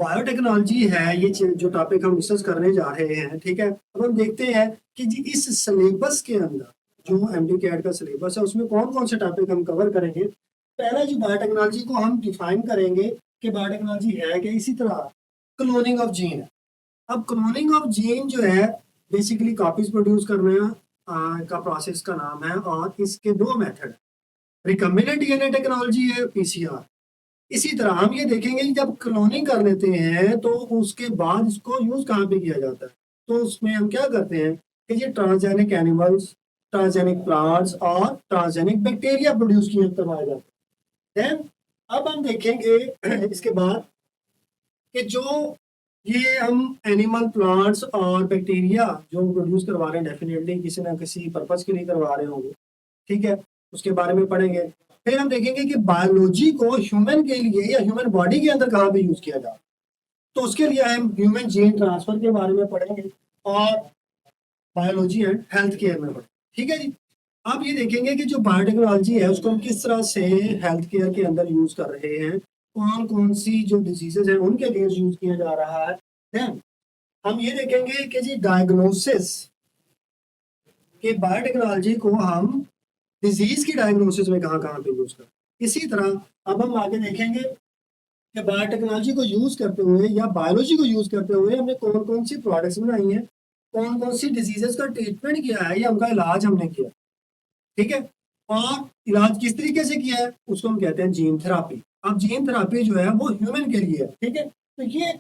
Biotechnology है ये जो टॉपिक हम डिस्कस करने जा रहे हैं, ठीक है। अब हम देखते हैं कि जी इस सिलेबस के अंदर जो एमडी कैड का सिलेबस है उसमें कौन कौन से टॉपिक हम कवर करेंगे। पहला जो बायोटेक्नोलॉजी को हम डिफाइन करेंगे कि बायोटेक्नोलॉजी है कि इसी तरह क्लोनिंग ऑफ जीन है। अब क्लोनिंग ऑफ जीन जो है बेसिकली कॉपीज प्रोड्यूस करना का प्रोसेस का नाम है, और इसके दो मेथड, रिकम्बिनेंट डीएनए टेक्नोलॉजी है, पीसीआर। इसी तरह हम ये देखेंगे कि जब क्लोनिंग कर लेते हैं तो उसके बाद इसको यूज कहाँ पे किया जाता है। तो उसमें हम क्या करते हैं कि ये ट्रांसजेनिक एनिमल्स, ट्रांसजेनिक प्लांट्स और ट्रांसजेनिक बैक्टीरिया प्रोड्यूस किए करवाए जाते हैं। देन अब हम देखेंगे इसके बाद कि जो ये हम एनिमल, प्लांट्स और बैक्टीरिया जो प्रोड्यूस करवा रहे हैं डेफिनेटली किसी ना किसी पर्पज के लिए करवा रहे होंगे, ठीक है, उसके बारे में पढ़ेंगे। फिर हम देखेंगे कि बायोलॉजी को ह्यूमन के लिए या ह्यूमन बॉडी के अंदर कहाँ पे यूज किया जाए, तो उसके लिए हम ह्यूमन जीन ट्रांसफर के बारे में पढ़ेंगे और बायोलॉजी एंड हेल्थ केयर में पढ़ेंगे, ठीक है जी। अब ये देखेंगे कि जो बायोटेक्नोलॉजी है उसको हम किस तरह से हेल्थ केयर के अंदर यूज कर रहे हैं, कौन कौन सी जो डिजीजेज हैं उनके लिए यूज किया जा रहा है। देन हम ये देखेंगे कि जी डायग्नोसिस के बायोटेक्नोलॉजी को हम डिजीज की डायग्नोसिस में कहाँ कहाँ पे यूज करें। इसी तरह अब हम आगे देखेंगे कि बायोटेक्नोलॉजी को यूज करते हुए या बायोलॉजी को यूज करते हुए हमने कौन कौन सी प्रोडक्ट्स बनाई हैं, कौन कौन सी डिजीजेस का ट्रीटमेंट किया है या उनका इलाज हमने किया, ठीक है। और इलाज किस तरीके से किया है उसको हम कहते हैं जीन थेरापी। अब जीन थेरापी जो है वो ह्यूमन के लिए है, ठीक है। तो ये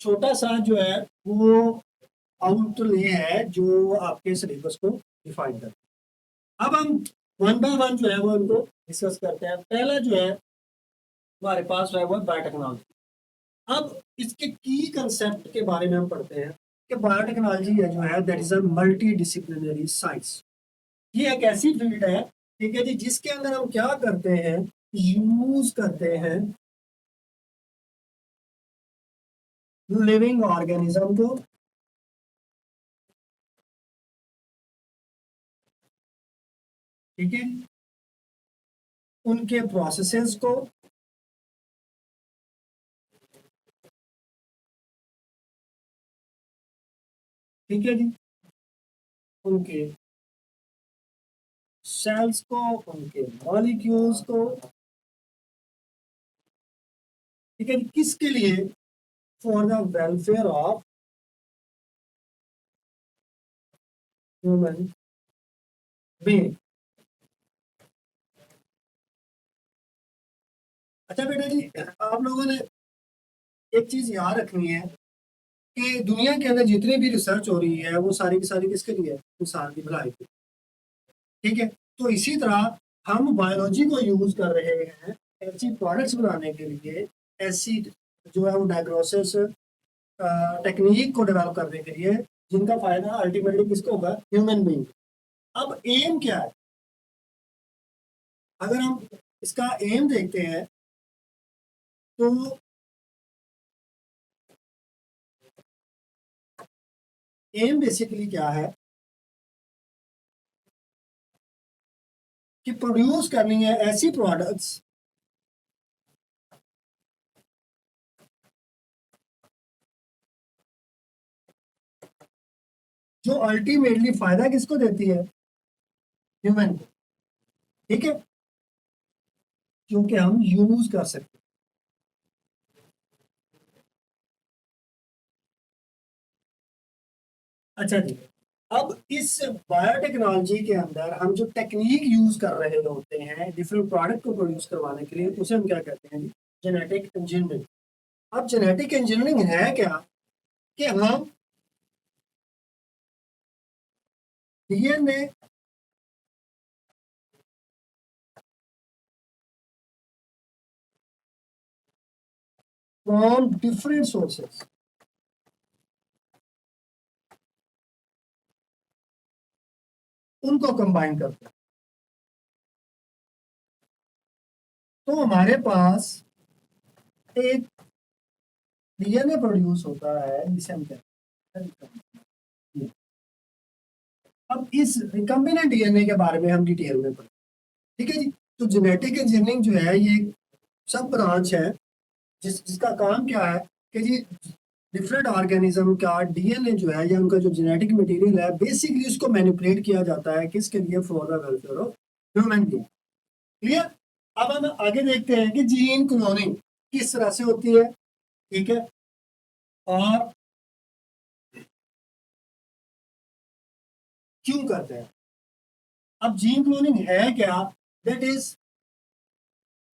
छोटा सा जो है वो आउटले है जो आपके सिलेबस को डिफाइन करता है। अब हम वन बाय वन जो है वो उनको डिस्कस करते हैं। पहला जो है हमारे पास जो है वो बायोटेक्नोलॉजी। अब इसके की कंसेप्ट के बारे में हम पढ़ते हैं कि बायोटेक्नोलॉजी है जो है that is a multi disciplinary science. ये एक ऐसी फील्ड है, ठीक है जी, जिसके अंदर हम क्या करते हैं, यूज करते हैं लिविंग ऑर्गेनिज्म को, ठीक है, उनके प्रोसेसेस को, ठीक है जी, उनके सेल्स को, उनके मॉलिक्यूल्स को, ठीक है जी, किसके लिए, for the welfare of human being. अच्छा बेटा जी, आप लोगों ने एक चीज याद रखनी है कि दुनिया के अंदर जितनी भी रिसर्च हो रही है वो सारी की सारी किसके लिए है, इंसान की भलाई के, ठीक है। तो इसी तरह हम बायोलॉजी को यूज कर रहे हैं ऐसी प्रोडक्ट्स बनाने के लिए, ऐसी जो है वो डायग्नोसिस टेक्निक को डेवलप करने के लिए जिनका फायदा अल्टीमेटली किसको होगा, ह्यूमन बीइंग। अब एम क्या है, अगर हम इसका एम देखते हैं तो एम बेसिकली क्या है कि प्रोड्यूस करनी है ऐसी प्रोडक्ट्स जो अल्टीमेटली फायदा किसको देती है, ह्यूमन को, ठीक है, क्योंकि हम यूज कर सकते हैं। अच्छा जी, अब इस बायोटेक्नोलॉजी के अंदर हम जो टेक्निक यूज कर रहे होते हैं डिफरेंट प्रोडक्ट को प्रोड्यूस करवाने के लिए, उसे हम क्या कहते हैं, जेनेटिक इंजीनियरिंग। अब जेनेटिक इंजीनियरिंग है क्या कि हम डीएनए फ्रॉम डिफरेंट सोर्सेस उनको कंबाइन करते हैं तो हमारे पास एक डीएनए प्रोड्यूस होता है जिसे हम कहते हैं। अब इस रिकम्बिनेंट डीएनए के बारे में हम डिटेल में पढ़ें, ठीक है जी। तो जेनेटिक इंजीनियरिंग जो है ये एक सब ब्रांच है जिसका काम क्या है कि जी डिफरेंट ऑर्गेनिज्म का डीएनए जो है या उनका जो जेनेटिक मटेरियल है बेसिकली उसको मैनिपुलेट किया जाता है किसके लिए, for the welfare of human being. Clear. अब हम आगे देखते हैं कि जीन क्लोनिंग किस तरह से होती है, ठीक है, और क्यों करते हैं। अब जीन क्लोनिंग है क्या? That is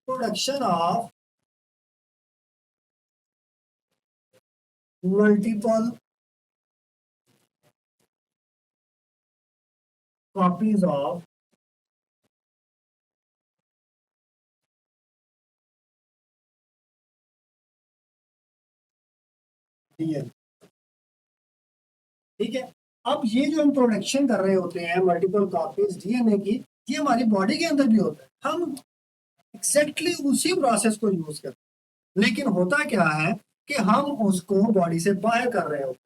production of multiple copies of DNA, ठीक है। अब ये जो हम प्रोडक्शन कर रहे होते हैं मल्टीपल कॉपीज डीएनए की, ये हमारी बॉडी के अंदर भी होता है, हम एग्जैक्टली उसी प्रोसेस को यूज करते हैं, लेकिन होता क्या है कि हम उसको बॉडी से बाहर कर रहे होते हैं।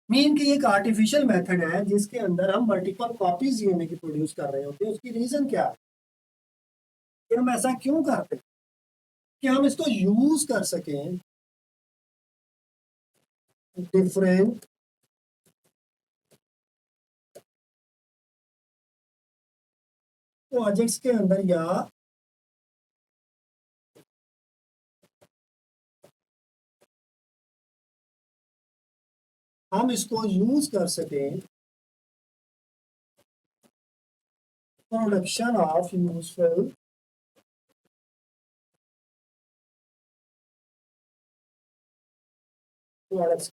मीन की एक आर्टिफिशियल मेथड है जिसके अंदर हम मल्टीपल कॉपीज डीएनए की प्रोड्यूस कर रहे होते हैं। उसकी रीजन क्या है कि हम ऐसा क्यों करते हैं? कि हम इसको यूज कर सकें डिफरेंट प्रोजेक्ट्स के अंदर, या हम इसको यूज कर सकें प्रोडक्शन ऑफ यूजफुल प्रोडक्ट्स,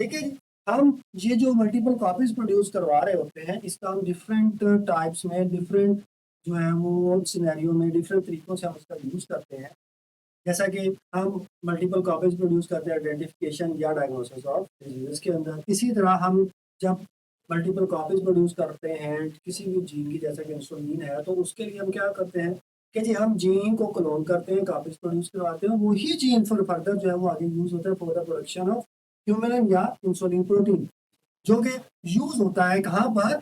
ठीक है जी। हम ये जो मल्टीपल कॉपीज प्रोड्यूस करवा रहे होते हैं इसका हम डिफरेंट टाइप्स में, डिफरेंट जो है वो सिनेरियो में डिफरेंट तरीकों से हम उसका यूज करते हैं। जैसा कि हम मल्टीपल कॉपीज प्रोड्यूस करते हैं आइडेंटिफिकेशन या डायग्नोसिस ऑफ डिजीज के अंदर। इसी तरह हम जब मल्टीपल कॉपीज प्रोड्यूस करते हैं किसी भी जीन की, जैसा कि इंसुलिन है, तो उसके लिए हम क्या करते हैं कि जी हम जीन को क्लोन करते हैं, कॉपीज प्रोड्यूस करवाते हैं, वही जीन फिर फर्दर जो है वो आगे यूज होता है for the production of human या इंसुलिन प्रोटीन, जो कि यूज होता है कहाँ पर,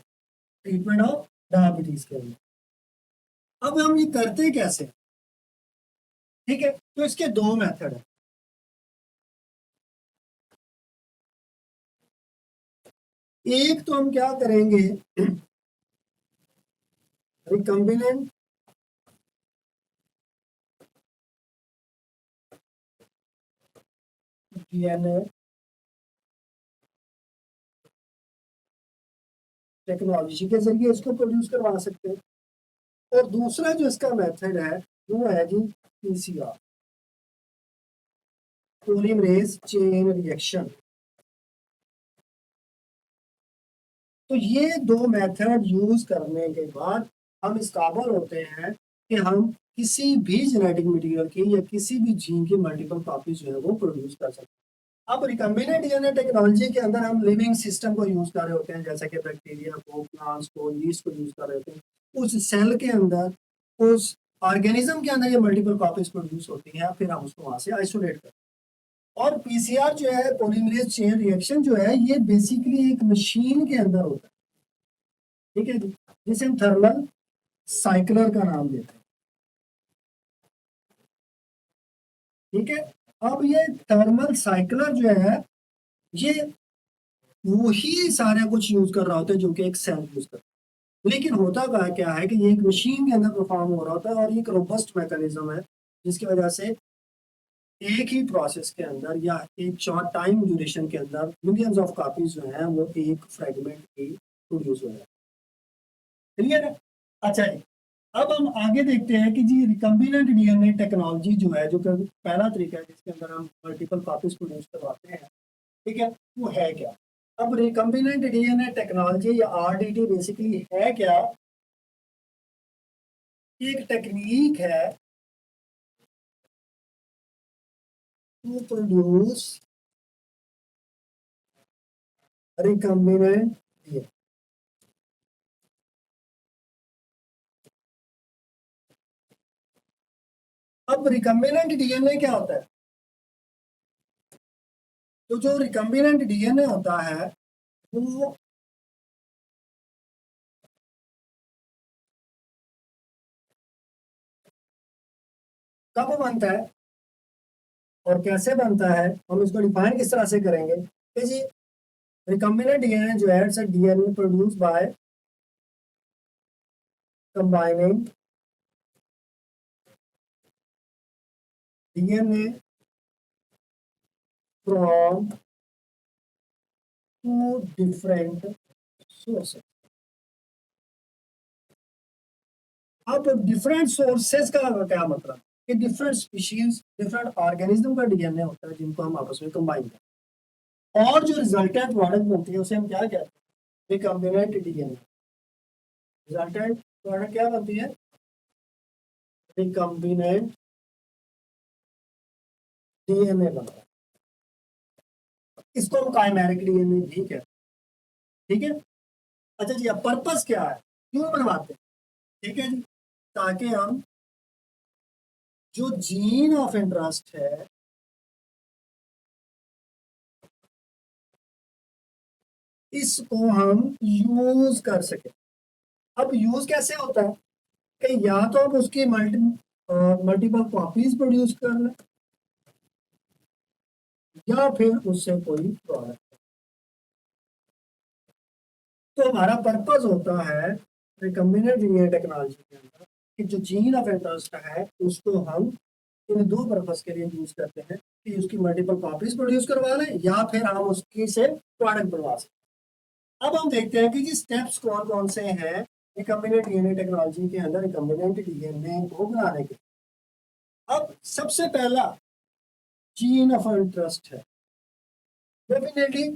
ट्रीटमेंट ऑफ डायबिटीज के अंदर। अब हम ये करते कैसे, ठीक है, तो इसके दो मेथड है। एक तो हम क्या करेंगे, रिकम्बिनेंट डीएनए टेक्नोलॉजी के जरिए इसको प्रोड्यूस करवा सकते हैं। और दूसरा जो इसका मेथड है वो है जी पीसीआर, पॉलीमरेज चेन रिएक्शन। तो ये दो मेथड यूज करने के बाद हम इस काबिल होते हैं कि हम किसी भी जेनेटिक मटेरियल की या किसी भी जीन की मल्टीपल कॉपी जो है वो प्रोड्यूस कर सकते हैं। अब रिकम्बिनेंट डीएनए टेक्नोलॉजी के अंदर हम लिविंग सिस्टम को यूज कर रहे होते हैं, जैसे कि बैक्टीरिया को, प्लांट्स को, यीस्ट को यूज कर रहे होते हैं। उस सेल के अंदर, उस ऑर्गेनिज्म के अंदर ये मल्टीपल कॉपीज प्रोड्यूस होती हैं, फिर हम उसको वहां से आइसोलेट करते हैं। और पीसीआर जो है, पॉलीमरेज चेन रिएक्शन जो है, ये बेसिकली एक मशीन के अंदर होता है, ठीक है जी, जिसे हम थर्मल साइक्लर का नाम देते हैं, ठीक है। अब ये थर्मल साइक्लर जो है ये वही सारा कुछ यूज कर रहा होता है जो कि एक सेल यूज करता है, लेकिन होता क्या है कि ये एक मशीन के अंदर परफॉर्म हो रहा होता है और ये एक रोबस्ट मैकेनिज्म है जिसकी वजह से एक ही प्रोसेस के अंदर या एक शॉर्ट टाइम ड्यूरेशन के अंदर मिलियंस ऑफ कॉपीज जो है वो एक फ्रेगमेंट की प्रोड्यूस हो जाए। क्लियर है। अच्छा जी, अब हम आगे देखते हैं कि जी रिकम्बिनेंट डीएनए टेक्नोलॉजी जो है, जो कि पहला तरीका है जिसके अंदर हम मल्टीपल कॉपीज प्रोड्यूस करवाते हैं, ठीक है, वो है क्या। अब रिकम्बिनेंट डीएनए टेक्नोलॉजी या आरडीटी बेसिकली है क्या, एक टेक्निक है टू प्रोड्यूस रिकम्बिनेंट डीएनए। अब रिकम्बिनेंट डीएनए क्या होता है, तो जो रिकम्बिनेंट डीएनए होता है वो कब बनता है और कैसे बनता है, हम इसको डिफाइन किस तरह से करेंगे कि जी रिकम्बिनेंट डीएनए जो है it's DNA produce by combining DNA from two different sources. अब डिफरेंट सोर्सेस का क्या मतलब कि डिफरेंट स्पीशीज डिफरेंट ऑर्गेनिज्म का डीएनए होता है जिनको हम आपस में कंबाइन करते हैं और जो रिजल्टेंट प्रोडक्ट बनती है उसे हम क्या कहते हैं, रिकम्बिनेंट डीएनए। रिजल्टेंट प्रोडक्ट क्या बनती है, रिकम्बिनेंट डीएनए बनता है। इसको हम काइमेरिक डीएनए भी कहते हैं, ठीक है। अच्छा जी, अब पर्पस क्या है, क्यों बनवाते हैं, ठीक है जी, ताकि हम जो जीन ऑफ इंटरेस्ट है इसको हम यूज कर सके। अब यूज कैसे होता है कि या तो हम उसकी मल्टीपल कॉपीज प्रोड्यूस कर लें या फिर उससे कोई प्रोडक्ट। तो हमारा पर्पस होता है रिकम्बिनेंट डीएनए टेक्नोलॉजी के अंदर कि जो जीन ऑफ इंटरेस्ट है उसको हम इन दो पर्पस के लिए यूज करते हैं कि उसकी मल्टीपल कॉपीज प्रोड्यूस करवा लें या फिर हम उसकी से प्रोडक्ट बनवा सकें। अब हम देखते हैं कि जी स्टेप्स कौन कौन से हैं रिकम्बिनेंट डीएनए टेक्नोलॉजी के अंदर रिकम्बिनेंट डीएनए को बनाने के। अब सबसे पहला जीन ऑफ इंटरेस्ट है। डेफिनेटली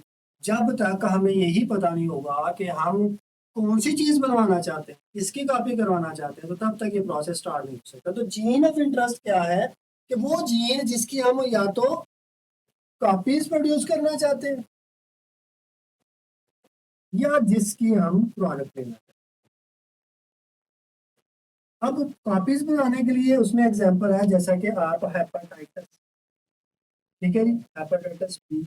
जब तक हमें यही पता नहीं होगा कि हम कौन सी चीज बनवाना चाहते हैं, किसकी कॉपी करवाना चाहते हैं, तो तब तक ये प्रोसेस स्टार्ट नहीं हो सकता। तो जीन ऑफ इंटरेस्ट क्या है कि वो जीन जिसकी हम या तो कॉपीज प्रोड्यूस करना चाहते हैं या जिसकी हम प्रोडक्ट लेना चाहते हैं। अब कॉपीज बनाने के लिए उसमें एग्जांपल है जैसा कि आप हेपेटाइटिस, ठीक है जी, हेपेटाइटिस बी,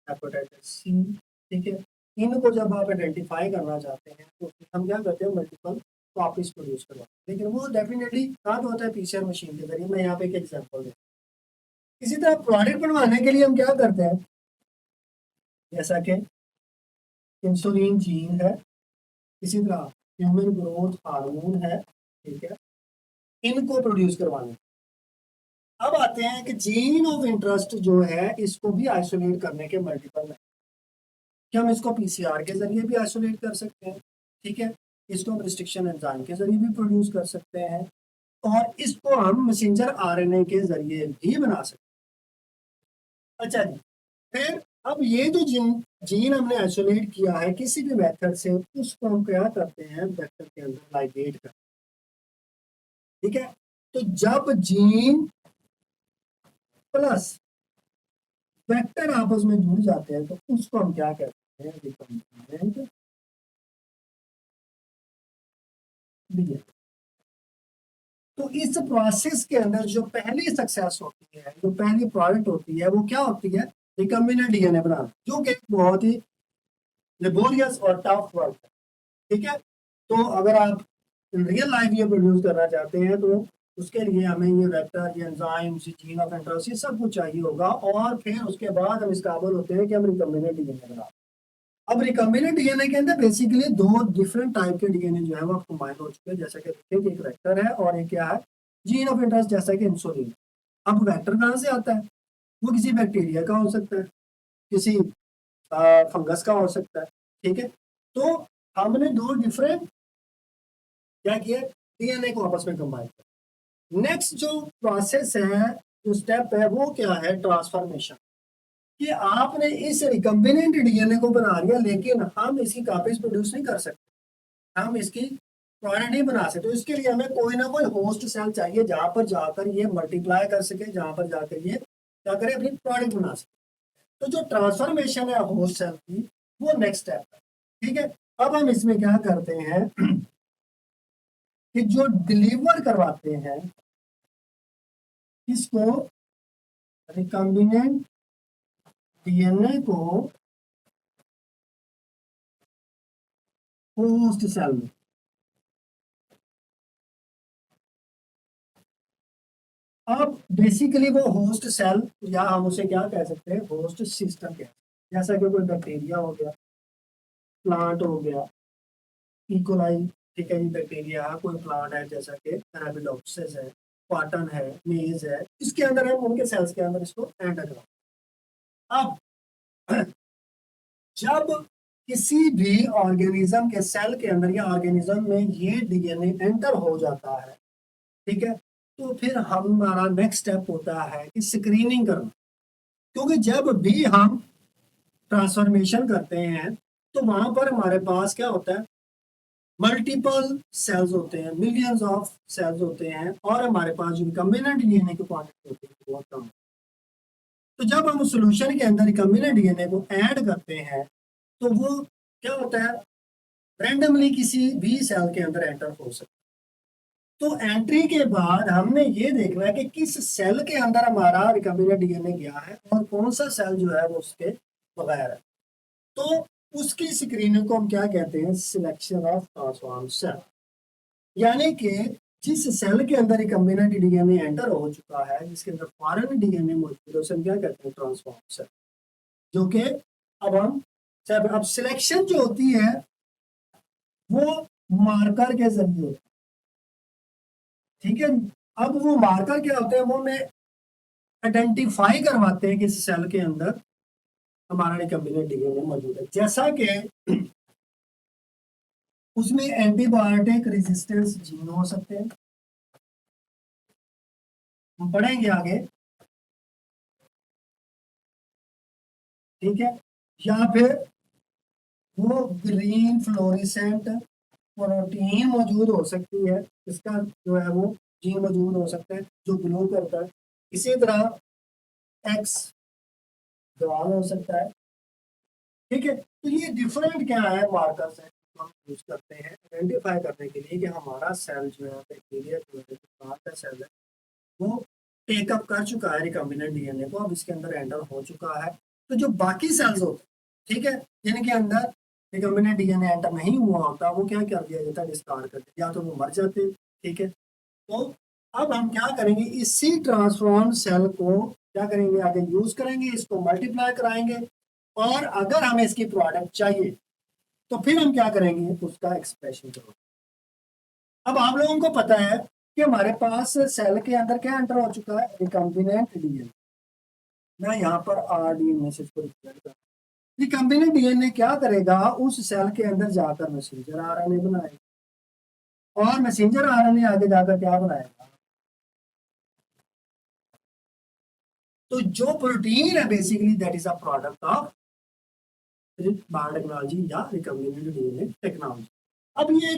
हेपेटाइटिस सी, ठीक है। इनको जब आप आइडेंटिफाई करना चाहते हैं तो हम क्या करते हैं, मल्टीपल कॉपीज प्रोड्यूस करवाते हैं, लेकिन वो डेफिनेटली कहाँ पे होता है, पीसीआर मशीन के जरिए। मैं यहाँ पे एक एग्जांपल दूँ। इसी तरह प्रोडक्ट बनवाने के लिए हम क्या करते हैं, जैसा कि इंसुलिन जीन है, इसी तरह ह्यूमन ग्रोथ हार्मोन है, ठीक है, इनको प्रोड्यूस करवाने। अब आते हैं कि जीन ऑफ इंटरेस्ट जो है इसको भी आइसोलेट करने के मल्टीपल है कि हम इसको पीसीआर के जरिए भी आइसोलेट कर सकते हैं, ठीक है, इसको हम रिस्ट्रिक्शन एंजाइम के जरिए भी प्रोड्यूस कर सकते हैं और इसको हम मैसेंजर आरएनए के जरिए भी बना सकते हैं। अच्छा जी, फिर अब ये जो जीन हमने आइसोलेट किया है किसी भी मेथड से, उसको हम क्या करते हैं, वेक्टर के अंदर लाइगेट करते हैं, ठीक है। तो जब जीन प्लस वेक्टर आपस में जुड़ जाते हैं तो उसको हम क्या कहते हैं, रिकम्बिनेंट डीएनए। तो इस प्रोसेस के अंदर जो पहली सक्सेस होती है, जो पहली प्रोडक्ट होती है, वो क्या होती है, रिकम्बिनेंट डीएनए बनाना, जो कि बहुत ही लेबोरियस और टफ वर्क है, ठीक है। तो अगर आप रियल लाइफ ये प्रोड्यूस करना चाहते हैं तो उसके लिए हमें ये वेक्टर, ये एंजाइम्स, जीन ऑफ इंटरेस्ट, ये सब कुछ चाहिए होगा और फिर उसके बाद हम इस काबिल होते हैं कि हम रिकम्बिनेंट डीएनए बना। अब रिकम्बिनेंट डीएनए के अंदर बेसिकली दो डिफरेंट टाइप के डीएनए जो है वो कंबाइन हो चुके हैं, जैसा कि एक वेक्टर है और एक क्या है, जीन ऑफ इंटरेस्ट, जैसा कि इंसुलिन। अब वेक्टर कहाँ से आता है, वो किसी बैक्टीरिया का हो सकता है, किसी फंगस का हो सकता है, ठीक है। तो हमने दो डिफरेंट क्या किया, डीएनए को आपस में कंबाइन किया। नेक्स्ट जो प्रोसेस है, जो स्टेप है, वो क्या है, ट्रांसफॉर्मेशन। कि आपने इस रिकम्बिनेंट डीएनए को बना लिया लेकिन हम इसकी कॉपीज प्रोड्यूस नहीं कर सकते, हम इसकी प्रोडक्ट नहीं बना सकते। तो इसके लिए हमें कोई ना कोई होस्ट सेल चाहिए जहां पर जाकर ये मल्टीप्लाई कर सके, जहां पर जाकर ये क्या करे, अपनी प्रोडक्ट बना सके। तो जो ट्रांसफॉर्मेशन है होस्ट सेल की, वो नेक्स्ट स्टेप है, ठीक है। अब हम इसमें क्या करते हैं कि जो डिलीवर करवाते हैं इसको, रिकम्बिनेंट डीएनए को होस्ट सेल में, अब बेसिकली वो होस्ट सेल, या हम उसे क्या कह सकते हैं, होस्ट सिस्टम कह सकते हैं। जैसा कि कोई बैक्टीरिया हो गया, प्लांट हो गया, इकोलाई, ठीक है, ये बैक्टीरिया है, कोई प्लांट है जैसा कि अरेबिडोप्सिस है, कॉटन है, मेज है, इसके अंदर हम उनके सेल्स के अंदर इसको एंटर करा। अब जब किसी भी ऑर्गेनिज्म के सेल के अंदर या ऑर्गेनिज्म में ये डीएनए एंटर हो जाता है, ठीक है, तो फिर हमारा नेक्स्ट स्टेप होता है कि स्क्रीनिंग करना। क्योंकि जब भी हम ट्रांसफॉर्मेशन करते हैं तो वहां पर हमारे पास क्या होता है, मल्टीपल सेल्स होते हैं, मिलियंस ऑफ सेल्स होते हैं, और हमारे पास जो रिकम्बिनेंट डीएनए की क्वांटिटी होती है बहुत कम। तो जब हम सोल्यूशन के अंदर रिकम्बिनेंट डीएनए को ऐड करते हैं तो वो क्या होता है, रैंडमली किसी भी सेल के अंदर एंटर हो सकता है। तो एंट्री के बाद हमने ये देखना है कि किस सेल के अंदर हमारा रिकम्बिनेंट डीएनए गया है और कौन सा सेल जो है वो उसके बगैर है। तो उसकी स्क्रीनिंग को हम क्या कहते हैं, सिलेक्शन ऑफ ट्रांसफॉर्म सेल। यानी कि जिस सेल के अंदर रिकम्बिनेंट डीएनए एंटर हो चुका है, जिसके अंदर फॉरेन डीएनए मौजूद है, उसे हम क्या कहते हैं, ट्रांसफॉर्म सेल। जो कि अब सिलेक्शन जो होती है वो मार्कर के जरिए होती है, ठीक है। अब वो मार्कर क्या होते हैं, वो हमें आइडेंटिफाई करवाते हैं कि इस सेल के अंदर हमारा रिकम्बिनेंट डीएनए मौजूद है। जैसा कि उसमें एंटीबायोटिक रेजिस्टेंस जीन हो सकते हैं, हम पढ़ेंगे आगे, ठीक है, या फिर वो ग्रीन फ्लोरिसेंट प्रोटीन मौजूद हो सकती है, इसका जो है वो जीन मौजूद हो सकता है जो ग्लो करता है। इसी तरह एक्स गवाल हो सकता है, ठीक है। तो ये डिफरेंट क्या है, मार्कर्स है हम यूज करते हैं आइडेंटिफाई करने के लिए कि हमारा सेल जो है, बैक्टीरिया जो है, जो का सेल है, वो टेकअप कर चुका है रिकम्बिनेंट डीएनए को, अब इसके अंदर एंटर हो चुका है। तो जो बाकी सेल्स होते हैं, ठीक है, जिनके अंदर रिकम्बिनेंट डीएनए एंटर नहीं हुआ होता, वो क्या कर दिया जाता है, डिस्कार्ड कर दिया, या तो वो मर जाते हैं, ठीक है। तो अब हम क्या करेंगे, इसी ट्रांसफॉर्म सेल को क्या करेंगे, आगे यूज करेंगे, इसको मल्टीप्लाई कराएंगे, और अगर हमें इसकी प्रोडक्ट चाहिए तो फिर हम क्या करेंगे, उसका एक्सप्रेशन करेंगे। अब आप लोगों को पता है कि हमारे पास सेल के अंदर क्या एंटर हो चुका है, रिकम्बिनेंट डीएनए। मैं यहाँ पर आर डीएनए से इसको रिप्रेजेंट कर, रिकम्बिनेंट डीएनए क्या करेगा, उस सेल के अंदर जाकर मैसेंजर आरएनए बनाएगा, और मैसेंजर आरएनए आगे जाकर क्या बनाएगा, तो जो प्रोटीन है basically that is a product of biotechnology या रिकम्बिनेंट डीएनए टेक्नोलॉजी। अब ये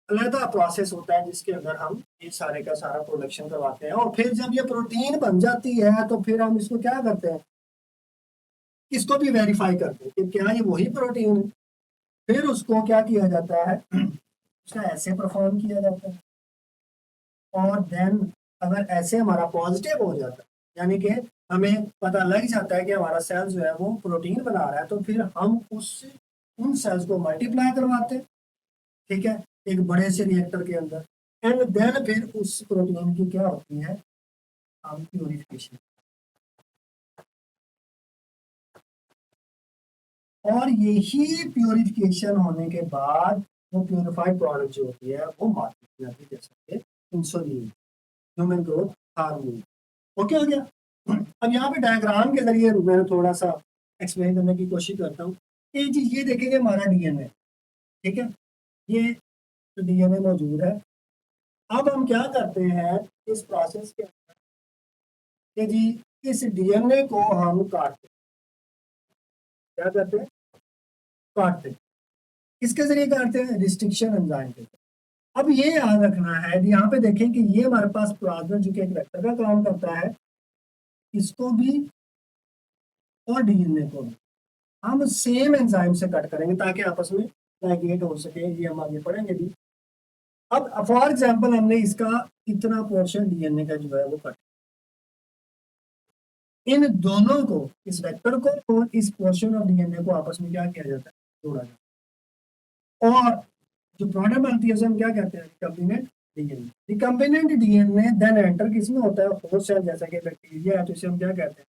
अलग प्रोसेस होता है जिसके अंदर हम ये सारे का सारा प्रोडक्शन करवाते हैं, और फिर जब ये प्रोटीन बन जाती है तो फिर हम इसको क्या करते हैं, इसको भी वेरीफाई करते हैं कि क्या ये वही प्रोटीन है। फिर उसको क्या किया जाता है, उसका ऐसे परफॉर्म किया जाता है, और देन अगर ऐसे हमारा पॉजिटिव हो जाता है, यानी कि हमें पता लग जाता है कि हमारा सेल जो है वो प्रोटीन बना रहा है, तो फिर हम उन सेल्स को मल्टीप्लाई करवाते हैं, ठीक है, एक बड़े से रिएक्टर के अंदर, एंड देन फिर उस प्रोटीन की क्या होती है, हम प्यूरिफिकेशन। और यही प्यूरिफिकेशन होने के बाद वो प्यूरिफाइड प्रोडक्ट जो होती है वो मार्केट में आती है, जैसे कि insulin, human growth hormone. Okay हो गया। अब यहाँ पे डायग्राम के जरिए मैं थोड़ा सा एक्सप्लेन करने की कोशिश करता हूँ कि जी ये देखेंगे हमारा डीएनए, ठीक है, ये डीएनए मौजूद है। अब हम क्या करते हैं इस प्रोसेस के अंदर कि जी इस डीएनए को हम काटते, क्या करते हैं, काटते, किसके जरिए काटते हैं, रिस्ट्रिक्शन एंजाइम के। अब ये याद रखना है, यहाँ पे देखें कि ये हमारे पास प्लाज्मा जो कि एक वेक्टर का काम करता है, इसको भी और डीएनए को भी हम सेम एंजाइम से कट करेंगे ताकि आपस में लाइगेट हो सके, ये हम आगे पढ़ेंगे भी। अब फॉर एग्जांपल हमने इसका इतना पोर्शन डीएनए का जो है वो कट, इन दोनों को, इस वेक्टर को और इस पोर्शन ऑफ डीएनए को आपस में क्या किया जाता है, जोड़ा जाता है, और जो प्रोडक्ट बनती है उसे हम क्या कहते हैं, recombinant DNA. Recombinant DNA then enter किसमें होता है, होस्ट सेल, जैसा कि बैक्टीरिया है, तो इसे हम क्या कहते हैं,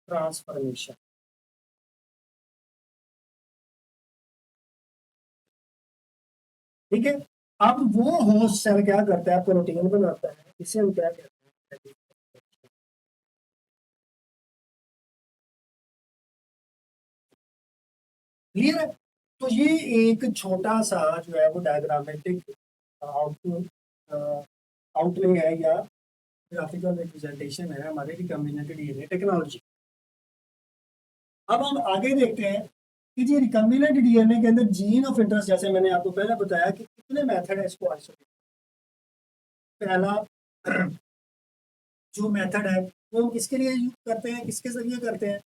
ट्रांसफॉर्मेशन। ठीक है। अब वो होस्ट सेल क्या करता है, प्रोटीन बनाता है, इसे हम क्या कहते हैं, क्लियर है। तो ये एक छोटा सा जो है वो डायग्रामेटिक आउटले है या ग्राफिकल रिप्रेजेंटेशन है हमारे रिकम्बिनेंट डीएनए टेक्नोलॉजी। अब हम आगे देखते हैं कि जी रिकम्बिनेंट डीएनए के अंदर जीन ऑफ इंटरेस्ट, जैसे मैंने आपको पहले बताया कि कितने मेथड है इसको आइसोलेट। पहला जो मेथड है वो हम किसके लिए यूज करते हैं, किसके जरिए करते हैं,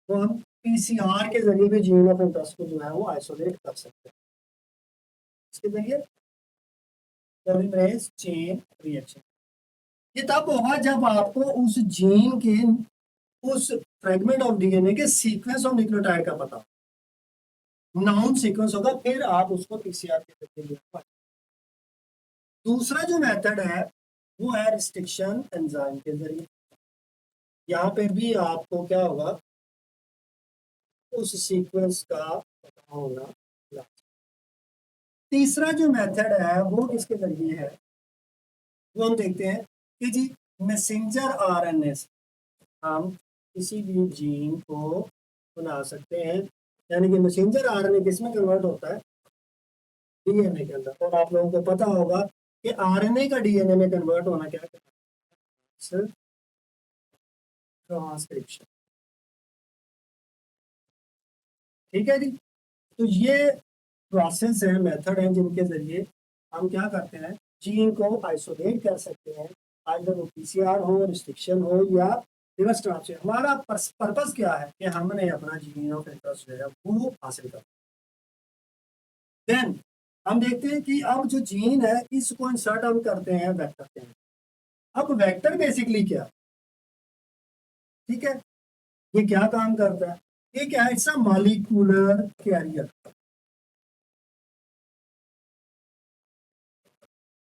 तो हम पीसीआर के जरिए भी जीन ऑफ इंटरेस्ट को जो है वो आइसोलेट कर सकते हैं। इसके जरिए पॉलीमरेज चेन रिएक्शन। ये तब होगा जब आपको उस जीन के उस फ्रेगमेंट ऑफ डीएनए के सीक्वेंस ऑफ न्यूक्लियोटाइड का पता, नाउन सीक्वेंस होगा, फिर आप उसको पीसीआर के जरिए ले पाएंगे। दूसरा जो मेथड है वो है रिस्ट्रिक्शन एंजाइम के जरिए। यहाँ पे भी आपको क्या होगा, उस सीक्वेंस का पता होना चाहिए। तीसरा जो मेथड है वो किसके जरिए है, वो हम देखते हैं कि जी मैसेंजर आरएनए से हम किसी भी जीन को बना सकते हैं। यानी कि मैसेंजर आरएनए किसमें कन्वर्ट होता है, डीएनए के अंदर। और आप लोगों को पता होगा कि आरएनए का डीएनए में कन्वर्ट होना क्या कहलाता है, ट्रांसक्रिप्शन। ठीक है जी। तो ये प्रोसेस है, मेथड है, जिनके जरिए हम क्या करते हैं, जीन को आइसोलेट कर सकते हैं। आइदर वो पीसीआर हो, रिस्ट्रिक्शन हो या रिवर्स ट्रांसक्रिप्शन। हमारा पर्पस क्या है कि हमने अपना जीन ऑफ इंटरेस्ट जो है वो हासिल कर। देन हम देखते हैं कि अब जो जीन है इसको इंसर्ट हम करते हैं वेक्टर के अंदर। अब वेक्टर बेसिकली क्या, ठीक है, ये क्या काम करता है, ये क्या है, इट्स अ मॉलिक्यूलर कैरियर।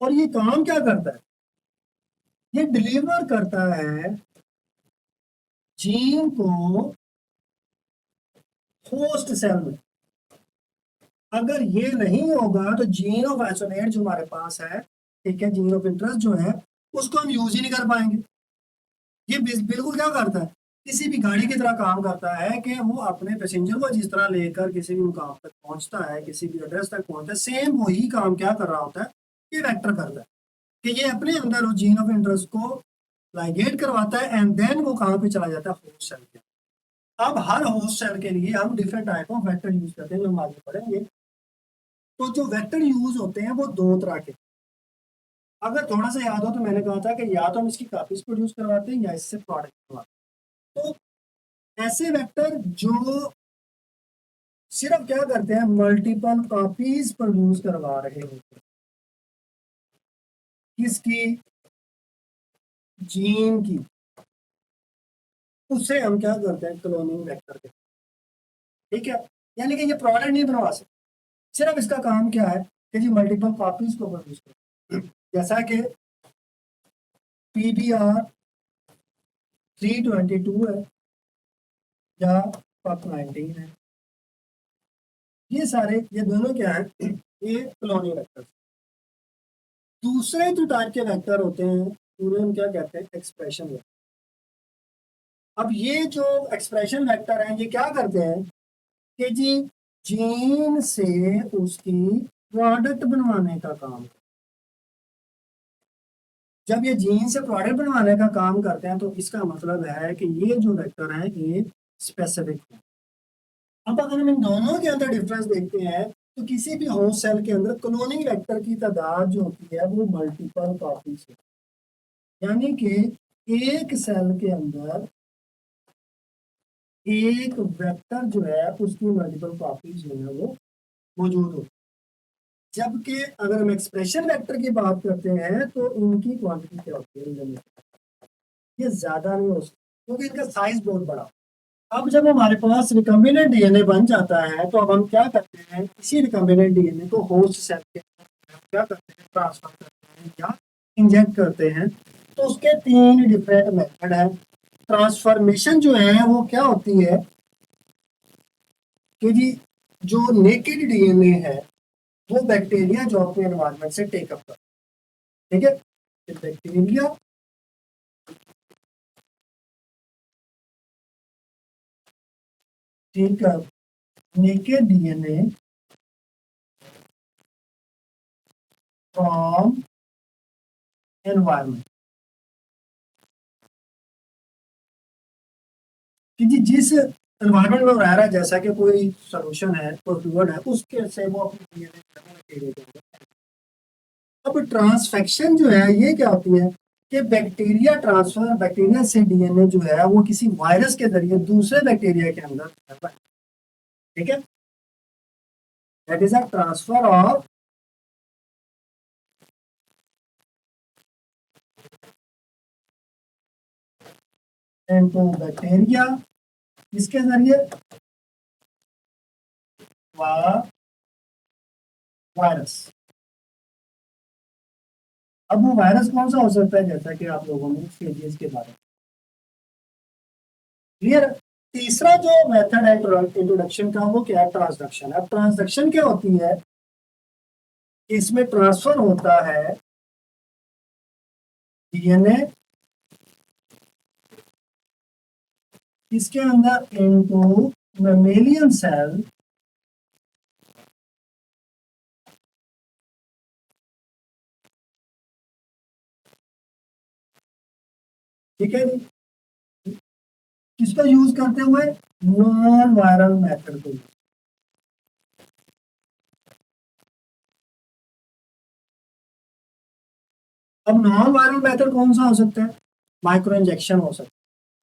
और ये काम क्या करता है, ये डिलीवर करता है जीन को होस्ट सेल में। अगर ये नहीं होगा तो जीन ऑफ आइसोलेट जो हमारे पास है, ठीक है, जीन ऑफ इंटरेस्ट जो है उसको हम यूज ही नहीं कर पाएंगे। ये बिल्कुल क्या करता है, किसी भी गाड़ी की तरह काम करता है कि वो अपने पैसेंजर को जिस तरह लेकर किसी भी मुकाम तक पहुंचता है, किसी भी एड्रेस तक पहुंचता है, सेम वही काम क्या कर रहा होता है, ये वेक्टर करता है कि ये अपने अंदर उस जीन ऑफ इंटरेस्ट को लाइगेट करवाता है एंड देन वो कहाँ पे चला जाता है, होस्ट सेल के। अब हर होस्ट सेल के लिए हम different type of vector use करते हैं, हम आगे पढ़ेंगे। तो जो वेक्टर यूज होते हैं वो दो तरह के। अगर थोड़ा सा याद हो तो मैंने कहा था कि या तो हम इसकी कापीज प्रोड्यूस करवाते हैं या इससे प्रोडक्ट करवाते हैं। तो ऐसे वेक्टर जो सिर्फ क्या करते हैं, मल्टीपल कॉपीज प्रोड्यूस करवा रहे होते हैं, किसकी, जीन की, उससे हम क्या करते हैं, क्लोनिंग वेक्टर के। ठीक है, यानी कि ये प्रोडक्ट नहीं बनवा सकते, सिर्फ इसका काम क्या है कि जी मल्टीपल कॉपीज को प्रोड्यूस करें। जैसा कि PBR 322 है या PUP19 है, ये सारे, ये दोनों क्या है, ये क्लोनिंग वेक्टर। दूसरे जो टाइप के वेक्टर होते हैं उन्हें हम क्या कहते हैं, एक्सप्रेशन वेक्टर। अब ये जो एक्सप्रेशन वेक्टर हैं ये क्या करते हैं कि जी जीन से उसकी प्रोडक्ट बनवाने का काम। जब ये जीन से प्रोडक्ट बनवाने का काम करते हैं तो इसका मतलब है कि ये जो वेक्टर है ये स्पेसिफिक है। अब अगर हम इन दोनों के अंदर डिफरेंस देखते हैं तो किसी भी होस्ट सेल के अंदर क्लोनिंग वेक्टर की तादाद जो होती है वो मल्टीपल कॉपीज है। यानी कि एक सेल के अंदर एक वेक्टर जो है उसकी मल्टीपल कॉपीज जो है वो मौजूद हो। जबकि अगर हम एक्सप्रेशन वेक्टर की बात करते हैं तो इनकी क्वांटिटी क्या होती है, ये ज्यादा नहीं हो सकती क्योंकि इनका साइज बहुत बड़ा। अब जब हमारे पास रिकम्बिनेंट डीएनए बन जाता है तो अब हम क्या करते हैं, इसी रिकम्बिनेंट डीएनए को होस्ट सेल के क्या करते हैं, ट्रांसफर करते हैं या इंजेक्ट करते हैं, तो उसके 3 डिफरेंट मेथड है। ट्रांसफॉर्मेशन जो है वो क्या होती है कि जी जो नेकेड डीएनए है वो बैक्टीरिया जो अपने एनवायरनमेंट से टेकअप करता है, ठीक है, bacteria take up naked DNA from environment, कि जी जिस एनवायरनमेंट में रह रहा है, जैसा कि कोई सोल्यूशन है, कोई फ्लूइड है, उसके से वो अपनी डीएनए। अब ट्रांसफेक्शन जो है ये क्या होती है कि बैक्टीरिया ट्रांसफर, बैक्टीरिया से डीएनए जो है वो किसी वायरस के जरिए दूसरे बैक्टीरिया के अंदर जाता है, ठीक है, that is a transfer of into bacteria, इसके जरिए वायरस। अब वो वायरस कौन सा हो सकता है, जैसा कि आप लोगों ने स्टेजेस के बारे में क्लियर। तीसरा जो मेथड है इंट्रोडक्शन का वो क्या है, ट्रांसडक्शन। अब ट्रांसडक्शन क्या होती है, इसमें ट्रांसफर होता है डीएनए इसके अंदर इनटू मेमेलियन सेल, ठीक है जी, किसका यूज करते हुए, नॉन वायरल मेथड को। अब नॉन वायरल मेथड कौन सा हो सकता है, माइक्रो इंजेक्शन हो सकता है,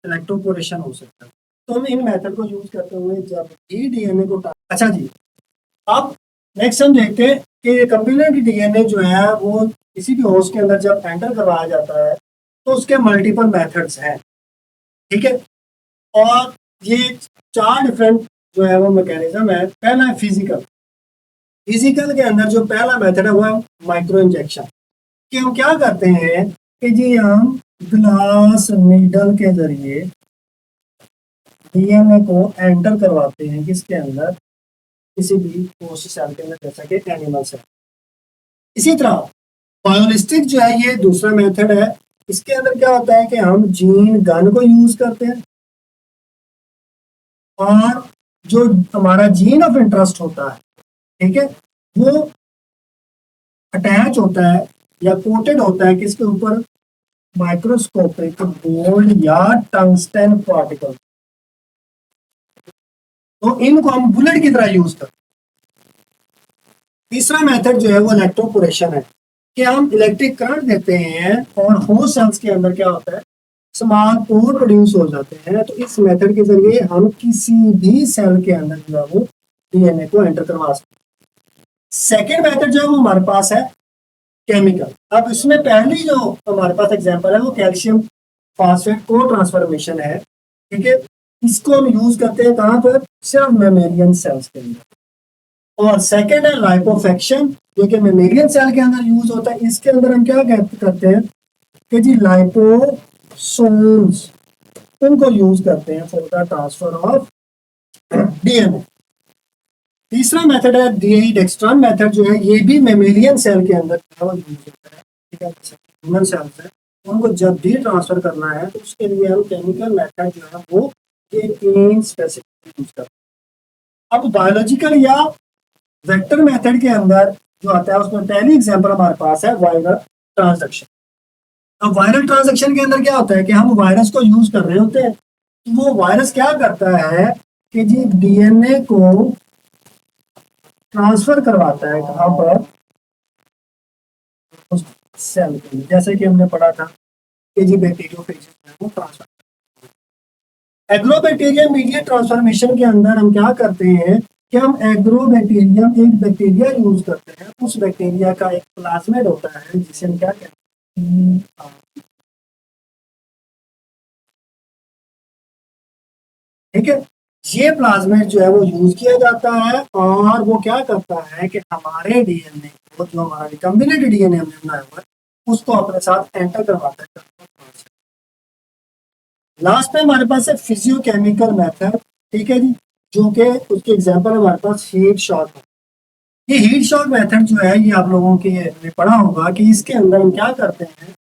इलेक्ट्रोपोरेशन हो सकता है। तो हम इन मेथड को यूज करते हुए जब भी डीएनए को अच्छा जी, अब नेक्स्ट हम देखते हैं कि कंप्लीमेंट्री डीएनए जो है वो किसी भी होस्ट के अंदर जब एंटर करवाया जाता है तो उसके मल्टीपल मेथड्स हैं, ठीक है, और ये 4 डिफरेंट जो है वो मैकेनिज्म है। पहला है फिजिकल, फिजिकल के अंदर जो पहला मेथड है वो है माइक्रो इंजेक्शन, कि हम क्या करते हैं कि जी हम ग्लास नीडल के जरिए डीएनए को एंटर करवाते हैं किसके अंदर, किसी भी कोशिश सेल के अंदर, जैसा कि एनिमल सेल। इसी तरह बायोलिस्टिक जो है ये दूसरा मेथड है, इसके अंदर क्या होता है कि हम जीन गन को यूज करते हैं और जो हमारा जीन ऑफ इंटरेस्ट होता है, ठीक है, वो अटैच होता है या कोटेड होता है किसके ऊपर, माइक्रोस्कोपिक गोल्ड या टंगस्टन पार्टिकल। तो इनको हम बुलेट की तरह यूज करते हैं। तीसरा मेथड जो है वो इलेक्ट्रोपोरेशन है, कि हम इलेक्ट्रिक करंट देते हैं और होस्ट सेल्स के अंदर क्या होता है, स्मॉल पोर प्रोड्यूस हो जाते हैं। तो इस मेथड के जरिए हम किसी भी सेल के अंदर जो है वो डीएनए को एंटर करवा सकते हैं। सेकेंड मेथड जो है वो हमारे पास है केमिकल। अब इसमें पहली जो हमारे पास एग्जांपल है वो कैल्शियम फॉस्फेट को ट्रांसफॉर्मेशन है, ठीक है, इसको हम यूज करते हैं कहाँ पर, सिर्फ मेमेलियन सेल्स के अंदर। और सेकेंड है लाइपोफेक्शन, जो कि मेमेलियन सेल के अंदर यूज होता है। इसके अंदर हम क्या करते हैं कि जी लाइपोसोम्स उनको यूज करते हैं for the transfer of DNA. तीसरा मेथड है डेक्स्ट्रॉन मेथड, जो है ये भी मेमेलियन सेल के अंदर यूज होता है, ठीक है, ह्यूमन सेल्स है, उनको जब भी ट्रांसफर करना है तो उसके लिए हम केमिकल मेथड जो है वो ये 3 स्पेसिफिक यूज करते हैं। अब बायोलॉजिकल या वेक्टर मेथड के अंदर जो आता है उसमें पहली एग्जांपल हमारे पास है वायरल ट्रांसडक्शन। अब वायरल ट्रांसडक्शन के अंदर क्या होता है कि हम वायरस को यूज कर रहे होते हैं, तो वो वायरस क्या करता है कि जी डीएनए को ट्रांसफर करवाता है कहाँ पर, उस सेल के लिए, जैसे कि हमने पढ़ा था कि जी बैक्टीरियोफेज में वो ट्रांसफर। एग्रोबैक्टीरियम मीडिएट ट्रांसफॉर्मेशन के अंदर हम क्या करते हैं कि हम एग्रोबैक्टीरियम एक बैक्टीरिया यूज करते हैं, उस बैक्टीरिया का एक प्लाज्मिड होता है जिसे हम क्या कहते हैं, ठीक है, ये प्लाज्मिड जो है वो यूज किया जाता है और वो क्या करता है कि हमारे डीएनए को, जो हमारा रिकम्बिनेंट डीएनए हमने बनाया हुआ है, उसको अपने साथ एंटर करवाता है। लास्ट में हमारे पास है फिजियोकेमिकल मेथड, ठीक है जी, जो कि उसके एग्जांपल हमारे पास हीट शॉक है। ये हीट शॉक मेथड जो है ये आप लोगों के ने पढ़ा होगा कि इसके अंदर हम क्या करते हैं,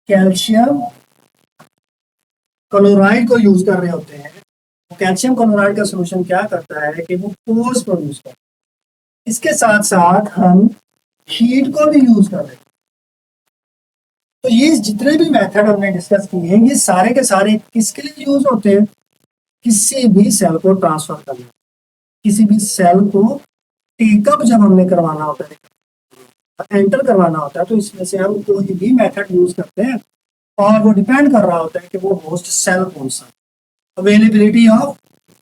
कैल्शियम क्लोराइड को यूज कर रहे होते हैं। कैल्शियम क्लोराइड का सोल्यूशन क्या करता है कि वो पोर्स प्रोड्यूस करता है। इसके साथ साथ हम हीट को भी यूज कर रहे हैं। तो ये जितने भी मेथड हमने डिस्कस किए हैं ये सारे के सारे किसके लिए यूज होते हैं, किसी भी सेल को ट्रांसफर करना, किसी भी सेल को टेकअप जब हमने करवाना होता है, एंटर करवाना होता है, तो इसमें से हम कोई भी मेथड यूज करते हैं और वो डिपेंड कर रहा होता है कि वो होस्ट सेल कौन सा, अवेलेबिलिटी ऑफ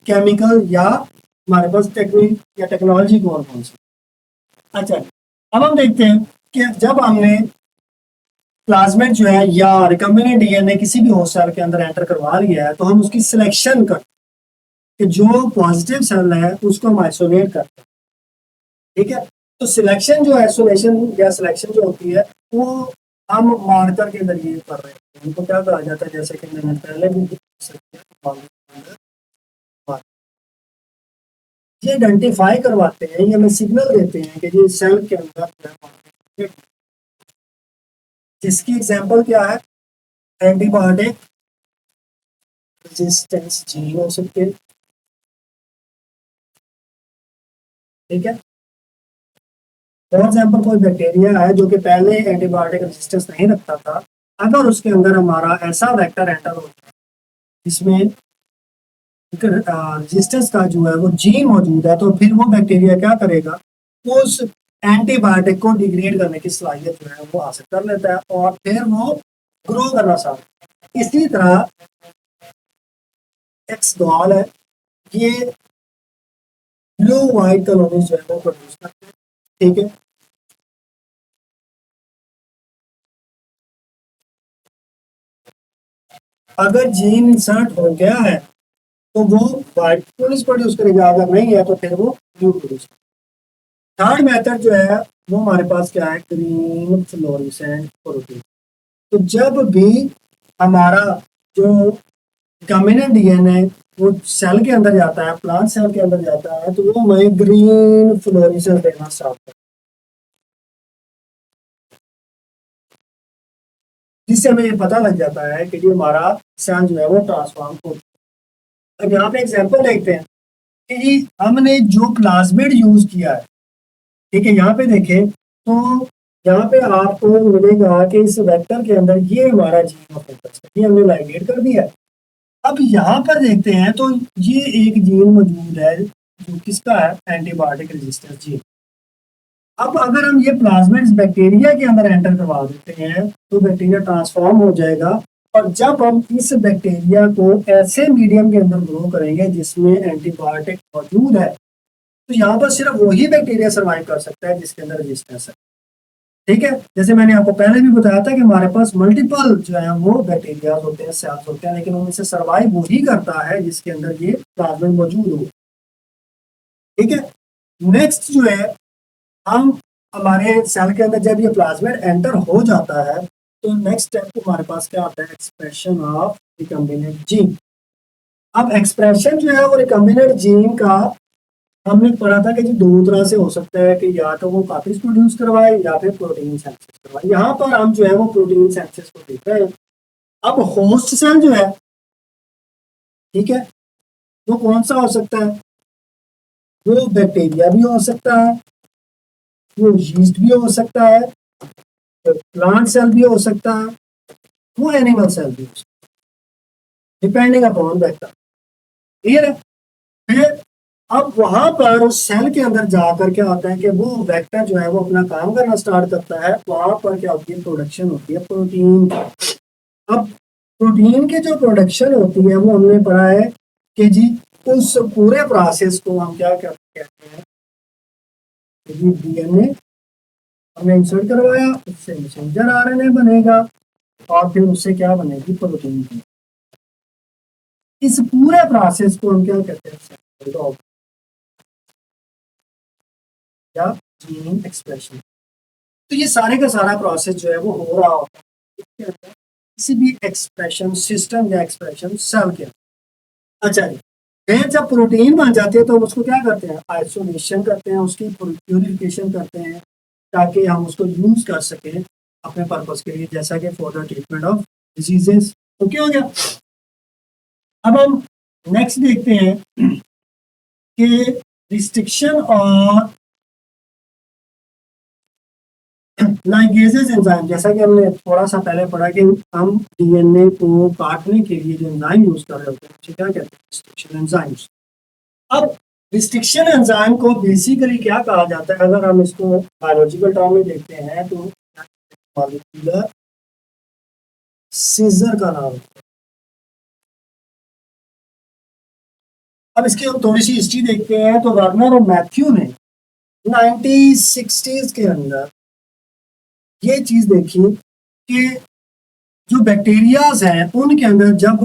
केमिकल या हमारे पास टेक्निक या टेक्नोलॉजी कौन कौन सी। अच्छा, अब हम देखते हैं कि जब हमने प्लाज्मिड जो है या रिकम्बिनेंट डीएनए किसी भी होस्ट सेल के अंदर एंटर करवा लिया है, तो हम उसकी सिलेक्शन कर कि जो पॉजिटिव सेल है उसको हम आइसोलेट करते हैं, ठीक है। तो सिलेक्शन जो आइसोलेशन या सिलेक्शन जो होती है वो हम मार्कर के जरिए कर रहे हैं, उनको क्या कहा जाता है, जैसे कि मैंने पहले भी ये आइडेंटिफाई करवाते हैं, ये हमें सिग्नल देते हैं कि ये सेल के अंदर, जिसकी एग्जांपल क्या है, एंटीबायोटिक रेजिस्टेंस जीन हो सकते हैं, ठीक है। फॉर एग्जाम्पल कोई बैक्टीरिया है जो कि पहले एंटीबायोटिक रेजिस्टेंस नहीं रखता था, अगर उसके अंदर हमारा ऐसा वेक्टर एंटर होता है जिसमें रेजिस्टेंस का जो है वो जीन मौजूद है, तो फिर वो बैक्टीरिया क्या करेगा, उस एंटीबायोटिक को डिग्रेड करने की सलाहियत जो है वो हासिल कर लेता है और फिर वो ग्रो करना चाहता है। इसी तरह एक्स डॉल है, ये ब्लू व्हाइट कॉलोनीज जो है वो प्रोड्यूस करते हैं, ठीक है। अगर जीन इंसर्ट हो गया है तो वो व्हाइट कॉलोनीज प्रोड्यूस करेगा, अगर नहीं है तो फिर वो ब्लू प्रोड्यूस करेगा। थर्ड मेथड जो है वो हमारे पास क्या है, ग्रीन फ्लोरेसेंट प्रोटीन। तो जब भी हमारा जो रिकम्बिनेंट डीएनए वो सेल के अंदर जाता है, प्लांट सेल के अंदर जाता है, तो वो हमें ग्रीन फ्लोरेसेंस देना स्टार्ट करता है, जिससे हमें ये पता लग जाता है कि जो हमारा सेल जो है वो ट्रांसफॉर्म हो। अब यहाँ पे एग्जांपल देखते हैं कि जी हमने जो प्लाज्मिड यूज किया है, ठीक है, यहाँ पे देखें तो यहाँ पे आपको मिलेगा कि इस वेक्टर के अंदर ये हमारा जीन ऑफ इंटरेस्ट है, ये हमने लाइगेट कर दिया है। अब यहाँ पर देखते हैं तो ये एक जीन मौजूद है जो किसका है, एंटीबायोटिक रेजिस्टेंस जीन। अब अगर हम ये प्लाज्मिड्स बैक्टीरिया के अंदर एंटर करवा देते हैं तो बैक्टीरिया ट्रांसफॉर्म हो जाएगा, और जब हम इस बैक्टीरिया को ऐसे मीडियम के अंदर ग्रो करेंगे जिसमें एंटीबायोटिक मौजूद है, तो यहाँ पर सिर्फ वही बैक्टीरिया सर्वाइव कर सकता है जिसके अंदर रेजिस्टेंस है, ठीक है। जैसे मैंने आपको पहले भी बताया था कि हमारे पास मल्टीपल जो है वो बैक्टीरिया होते हैं, सेल्स होते हैं, लेकिन उनमें से सर्वाइव वही करता है जिसके अंदर ये प्लाज्मिड मौजूद हो, ठीक है। नेक्स्ट जो है, हम हमारे सेल के अंदर जब ये प्लाज्मिड एंटर हो जाता है तो नेक्स्ट स्टेप हमारे पास क्या आता है, एक्सप्रेशन ऑफ रिकम्बिनेंट जीन। अब एक्सप्रेशन जो है वो रिकम्बिनेंट जीन का हमने पढ़ा था कि जी दो तरह से हो सकता है कि या तो वो कॉपीज प्रोड्यूस करवाए या फिर प्रोटीन सिंथेसिस करवाए। यहाँ पर हम जो है वो प्रोटीन सिंथेसिस को देख रहे हैं। अब होस्ट सेल जो है, ठीक है, वो कौन सा हो सकता है, वो बैक्टीरिया भी हो सकता है, वो यीस्ट भी हो सकता है, प्लांट सेल भी हो सकता है, वो एनिमल सेल भी हो सकता है, डिपेंडिंग अपॉन वेक्टर, क्लियर है। फिर अब वहां पर उस सेल के अंदर जाकर क्या होता है कि वो वेक्टर जो है वो अपना काम करना स्टार्ट करता है, वहां पर क्या होती है, प्रोडक्शन होती है प्रोटीन की। अब प्रोटीन की जो प्रोडक्शन होती है वो हमने पढ़ा है कि जी उस पूरे प्रोसेस को हम क्या कहते हैं, डीएनए हमने इंसर्ट करवाया, उससे मैसेंजर आरएनए बनेगा और फिर उससे क्या बनेगी, प्रोटीन की। इस पूरे प्रोसेस को हम क्या कहते हैं, या जीन एक्सप्रेशन। तो ये सारे का सारा प्रोसेस जो है वो हो रहा होता है किसी भी एक्सप्रेशन सिस्टम या एक्सप्रेशन सेल के। अच्छा जी, फिर जब प्रोटीन बन जाती है तो हम उसको क्या करते हैं, आइसोलेशन करते हैं, उसकी प्यूरिफिकेशन करते हैं ताकि हम उसको यूज कर सकें अपने पर्पस के लिए, जैसा कि for the treatment of diseases. तो क्या हो गया, अब हम नेक्स्ट देखते हैं कि रिस्ट्रिक्शन और लाइगेजेस एंजाइम, जैसा कि हमने थोड़ा सा पहले पढ़ा कि हम डीएनए को काटने के लिए जो एंजाइम यूज कर रहे होते हैं उसे क्या कहते हैं, रिस्ट्रिक्शन एंजाइम्स। अब रिस्ट्रिक्शन एंजाइम को बेसिकली क्या कहा जाता है, अगर हम इसको बायोलॉजिकल टर्म में देखते हैं तो मॉलिक्यूलर सीजर का नाम है। अब इसकी हम थोड़ी सी हिस्ट्री देखते हैं तो वर्नर और मैथ्यू ने 1960s के अंदर ये चीज देखी कि जो बैक्टीरियाज हैं उनके अंदर जब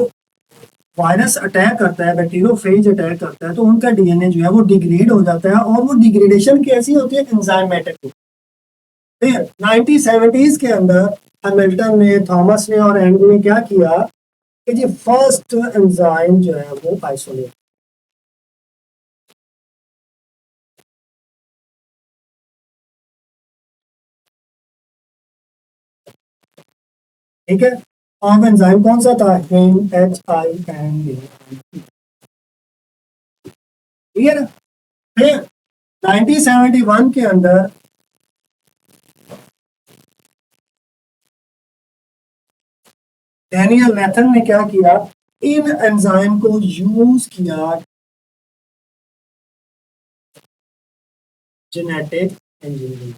वायरस अटैक करता है, बैक्टीरियोफेज अटैक करता है, तो उनका डीएनए जो है वो डिग्रेड हो जाता है, और वो डिग्रेडेशन कैसी होती है, एंजाइमेटिक। फिर 1970s के अंदर हैमिल्टन ने, थॉमस ने और एंड ने क्या किया कि जी फर्स्ट एंजाइम जो है वो आइसोलेट, ठीक है। और एंजाइम कौन सा था, HIME, क्लियर है। फिर 1971 के अंदर डैनियल नेथन ने क्या किया, इन एंजाइम को यूज किया जेनेटिक इंजीनियरिंग।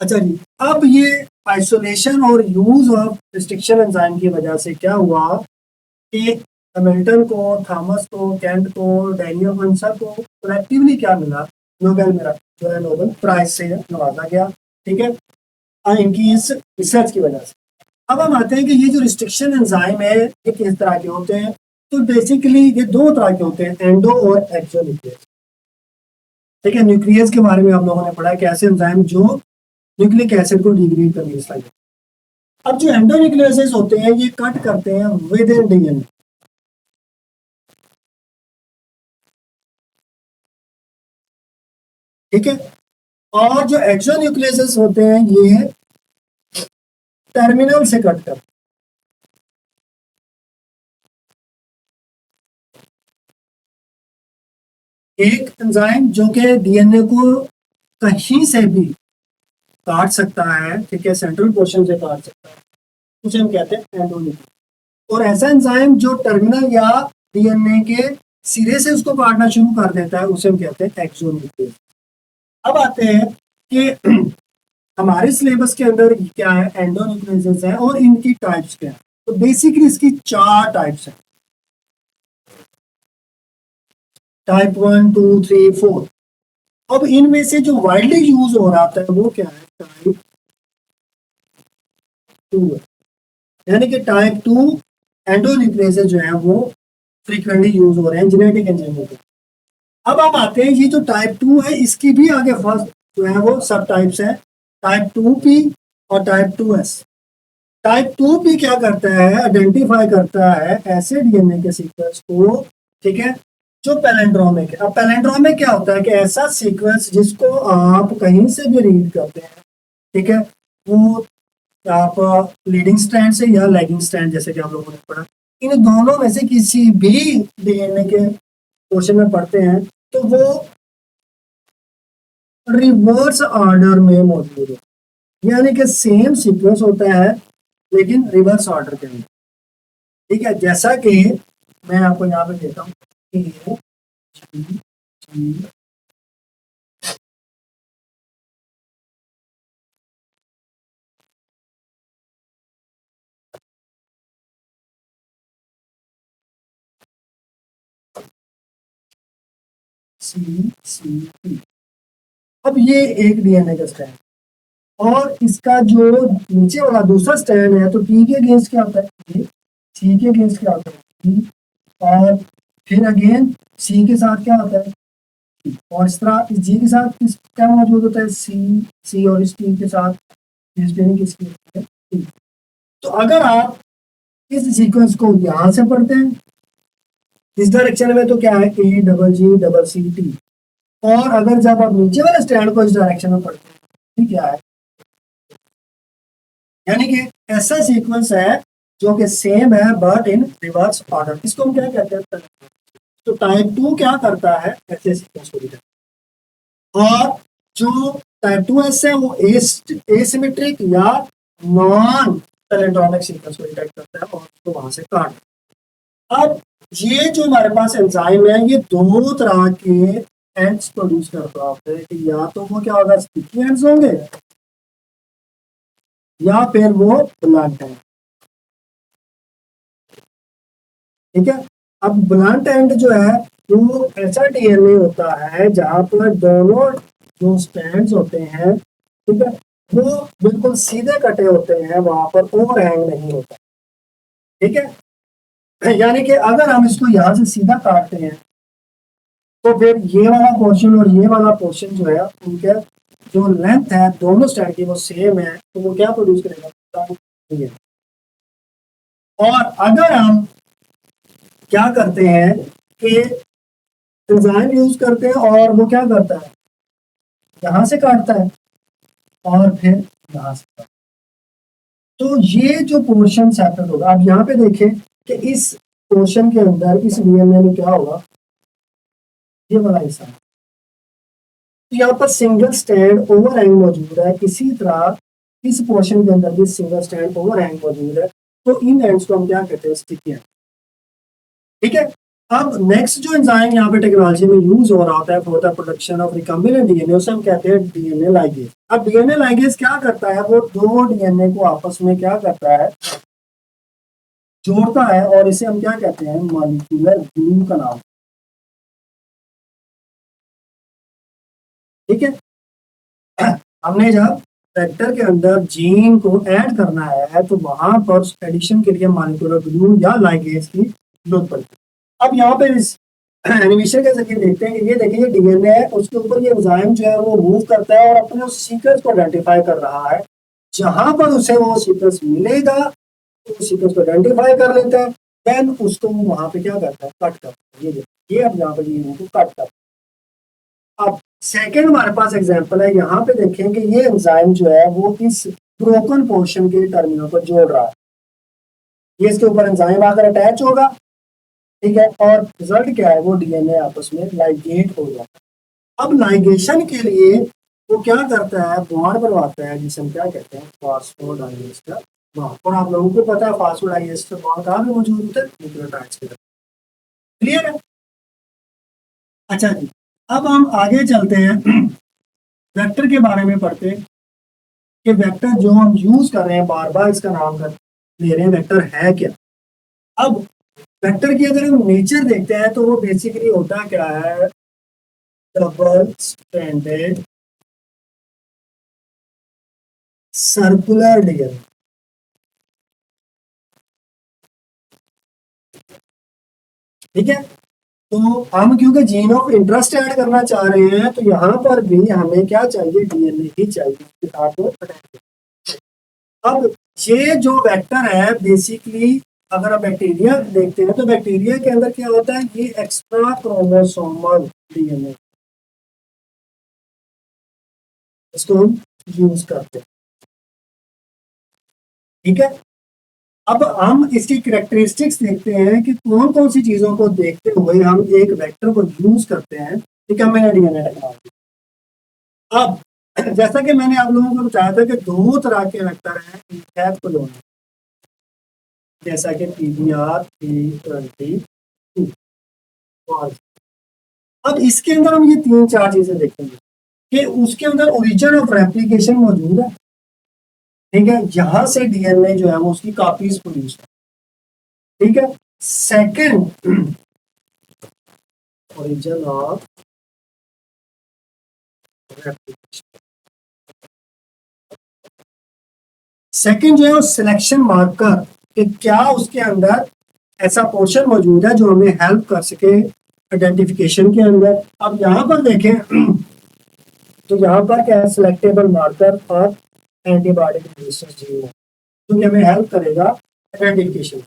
अच्छा जी, अब ये आइसोलेशन और यूज ऑफ रिस्ट्रिक्शन एंजाइम की वजह से क्या हुआ कि हैमिल्टन को, थॉमस को, केंट को, डैनियल को, इन सब को कलेक्टिवली क्या मिला, नोबेल मेरा जो है नोबेल प्राइज से नवाजा गया, ठीक है, इनकी इस रिसर्च की वजह से। अब हम आते हैं कि ये जो रिस्ट्रिक्शन एंजाइम है ये किस तरह के होते हैं। तो बेसिकली ये दो तरह के होते हैं, एंडो और एक्सो न्यूक्लियस। ठीक है, न्यूक्लियस के बारे में आप लोगों ने पढ़ा है, कैसे एंजाइम जो न्यूक्लिक एसिड को डिग्रेड करने के लिए। अब जो एंडो न्यूक्लियसेस होते हैं ये कट करते हैं विद इन डीएनए, ठीक है। और जो एक्सो न्यूक्लियसेस होते हैं ये टर्मिनल से कट करते हैं। एक एंजाइम जो कि डीएनए को कहीं से भी काट सकता है, ठीक है, सेंट्रल पोर्शन से काट सकता है, उसे हम कहते हैं एंडोन्यूक्लियस। और ऐसा एंजाइम जो टर्मिनल या डीएनए के सिरे से उसको काटना शुरू कर देता है उसे हम कहते हैं एक्सोन्यूक्लियस। अब आते हैं कि हमारे सिलेबस के अंदर क्या है, एंडोन्यूक्लियसेस है और इनकी टाइप्स क्या है। तो बेसिकली इसकी चार टाइप्स हैं, टाइप 1, 2, 3, 4। अब इनमें से जो वाइडली यूज हो रहा है वो क्या है, टाइप 2 है। यानी कि टाइप 2 एंडोन्यूक्लियसेस जो है वो फ्रीक्वेंटली यूज हो रहे हैं जेनेटिक इंजीनियरिंग। अब हम आते हैं ये जो टाइप 2 है इसकी भी आगे फर्स्ट जो है वो सब टाइप्स है, टाइप 2P और टाइप 2S। टाइप 2P क्या करता है, आइडेंटिफाई करता है ऐसे डीएनए के सीक्वेंस को, ठीक है, जो पैलेंड्रोमिक है। अब पैलेंड्रोमिक क्या होता है कि ऐसा सीक्वेंस जिसको आप कहीं से भी रीड करते हैं, ठीक है, वो आप लीडिंग स्ट्रैंड से या लैगिंग स्ट्रैंड जैसे कि आप लोगों ने पढ़ा, इन दोनों में से किसी भी डीएनए के पोर्शन में पढ़ते हैं तो वो रिवर्स ऑर्डर में मौजूद है, यानी कि सेम सीक्वेंस होता है लेकिन रिवर्स ऑर्डर के अंदर, ठीक है। जैसा कि मैं आपको यहाँ पे देता हूँ CCP। अब ये एक डीएनए का स्ट्रैंड, और इसका जो नीचे वाला दूसरा स्टैंड है तो टी के अगेंस्ट क्या होता है, सी के अगेंस्ट क्या होता है T, और फिर अगेन सी के साथ क्या होता है, और इस तरह इस जी के साथ इस क्या मौजूद होता है, सी और इस टी के साथ इस ट्रेनिंग किसकी होती है T। तो अगर आप इस सीक्वेंस को यहाँ से पढ़ते हैं इस डायरेक्शन में तो क्या है A double G double C T, और अगर जब आप नीचे वाले स्टैंड को इस डायरेक्शन में पढ़ते हैं ठीक क्या है, यानी कि ऐसा सीक्वेंस है जो कि सेम है बट इन रिवर्स ऑर्डर, इसको हम क्या कहते हैं। तो टाइप 2 क्या करता है, ऐसे सीक्वेंस को डिटेक्ट, और जो टाइप 2s है वो एसिमेट्रिक या नॉन पैलिंड्रोमिक सीक्वेंस को डिटेक्ट करता है और उसको वहां से काट। अब ये जो हमारे पास एंजाइम है ये दो तरह के एंड्स प्रोड्यूस करता है कि या तो वो क्या होगा, स्टिकी एंड्स होंगे या फिर वो ब्लंट एंड। ठीक है, अब ब्लंट एंड जो है वो ऐसा डीएनए होता है जहां पर दोनों जो स्ट्रैंड्स होते हैं ठीक है वो बिल्कुल सीधे कटे होते हैं, वहां पर ओवरहैंग नहीं होता। ठीक है, यानी कि अगर हम इसको यहाँ से सीधा काटते हैं तो फिर ये वाला पोर्शन और ये वाला पोर्शन जो है उनके जो लेंथ है दोनों स्ट्रैंड की वो सेम है, तो वो क्या प्रोड्यूस करेगा, ये। और अगर हम क्या करते हैं कि एंजाइम यूज करते हैं और वो क्या करता है, यहाँ से काटता है और फिर यहाँ से काटता है, तो ये जो पोर्शन सेपरेट होगा। आप यहाँ पे देखें कि इस पोर्शन के अंदर इस डीएनए में क्या होगा, ये वाला हिस्सा, तो यहाँ पर सिंगल स्टैंड ओवरहैंग मौजूद है, इसी तरह इस पोर्शन के अंदर भी सिंगल स्टैंड ओवरहैंग मौजूद है, तो इन एंड्स को हम क्या कहते हैं, स्टिकी एंड। ठीक है, अब नेक्स्ट जो एंजाइम यहाँ पे टेक्नोलॉजी में यूज हो रहा होता है for the production of recombinant DNA, उसे हम कहते हैं डीएनए लाइगेज। अब डीएनए लाइगेज क्या करता है, वो दो डीएनए को आपस में क्या करता है, जोड़ता है, और इसे हम क्या कहते हैं, मॉलिक्यूलर ग्लू का नाम। ठीक है, हमने जब वेक्टर के अंदर जीन को ऐड करना है तो वहां पर एडिशन के लिए मॉलिक्यूलर ग्लू या लाइगेज की जरूरत पड़ती है। अब यहाँ पे इस एनिमेशन के जरिए देखते हैं कि ये देखिए डीएनए है, उसके ऊपर ये एंजाइम जो है वो मूव करता है और अपने उस सीक्वेंस को आइडेंटिफाई कर रहा है, जहां पर उसे वो सीक्वेंस मिलेगा तो उस सीक्वेंस को आइडेंटिफाई कर लेता है, देन उसको वहां पे क्या करता है, कट करता है। ये अब यहाँ पर ये कट करता है। अब सेकेंड हमारे पास एग्जांपल है, यहाँ पे देखें कि ये एंजाइम जो है वो इस ब्रोकन पोर्शन के टर्मिनल को जोड़ रहा है, ये इसके ऊपर एंजाइम आकर अटैच होगा। ठीक है, और रिजल्ट क्या है, वो डीएनए आपस में लाइगेट हो जाता है। अब लाइगेशन के लिए वो क्या करता है, बॉन्ड बनवाता है जिसे हम क्या कहते हैं, फॉस्फोडाइएस्टर बॉन्ड। और आप लोगों को पता है फॉस्फोडाइएस्टर बॉन्ड कहाँ पे मौजूद होता है, न्यूक्लियोटाइड्स के तरफ। क्लियर है। अच्छा जी, अब हम आगे चलते हैं वेक्टर के बारे में पढ़ते हैं कि वेक्टर जो हम यूज कर रहे हैं, बार बार इसका नाम कर ले रहे हैं, वेक्टर है क्या। अब वेक्टर की अगर हम नेचर देखते हैं तो वो बेसिकली होता क्या है, डबल स्ट्रैंडेड सर्कुलर डीएनए। ठीक है, तो हम क्योंकि जीन ऑफ इंटरेस्ट ऐड करना चाह रहे हैं तो यहाँ पर भी हमें क्या चाहिए, डीएनए ही चाहिए इसके साथ वो attach हो। अब ये जो वेक्टर है बेसिकली अगर आप बैक्टीरिया देखते हैं तो बैक्टीरिया के अंदर क्या होता है, ये एक्स्ट्रा क्रोमोसोमल डीएनए, इसको हम यूज करते हैं। ठीक है, अब हम इसकी कैरेक्टरिस्टिक्स देखते हैं कि कौन कौन सी चीजों को देखते हुए हम एक वेक्टर को यूज करते हैं। ठीक है, मैंने डीएनए टेक्नोलॉजी। अब जैसा कि मैंने आप लोगों को बताया था कि दो तरह के वेक्टर हैं, एक है कॉलोनी, जैसा कि PBR322। अब इसके अंदर हम ये तीन चार चीजें देखेंगे कि उसके अंदर ओरिजिन ऑफ रेप्लिकेशन मौजूद है। ठीक है, यहां से डीएनए जो है वो उसकी कॉपीज प्रोड्यूस है। ठीक है, second origin of replication, second जो है वो सिलेक्शन मार्कर, कि क्या उसके अंदर ऐसा पोर्शन मौजूद है जो हमें हेल्प कर सके आइडेंटिफिकेशन के अंदर। अब यहाँ पर देखें तो यहाँ पर क्या है, सिलेक्टेबल मार्कर और एंटीबायोटिक रेजिस्टेंस जीन है जो कि हमें हेल्प करेगा आइडेंटिफिकेशन।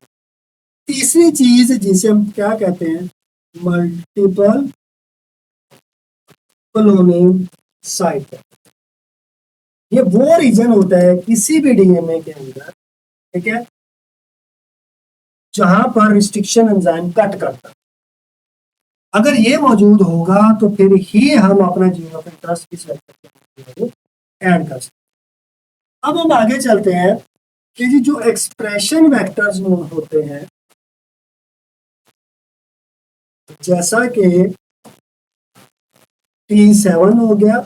तीसरी चीज जिसे हम क्या कहते हैं, मल्टीपल क्लोनिंग साइट। ये वो रीजन होता है किसी भी डीएनए के अंदर, ठीक है, जहां पर रिस्ट्रिक्शन एंजाइम कट करता है। अगर ये मौजूद होगा तो फिर ही हम अपना जीन ऑफ इंटरेस्ट इस वेक्टर को ऐड कर सकते। अब हम आगे चलते हैं कि जी जो एक्सप्रेशन वेक्टर्स होते हैं, जैसा कि T7 हो गया,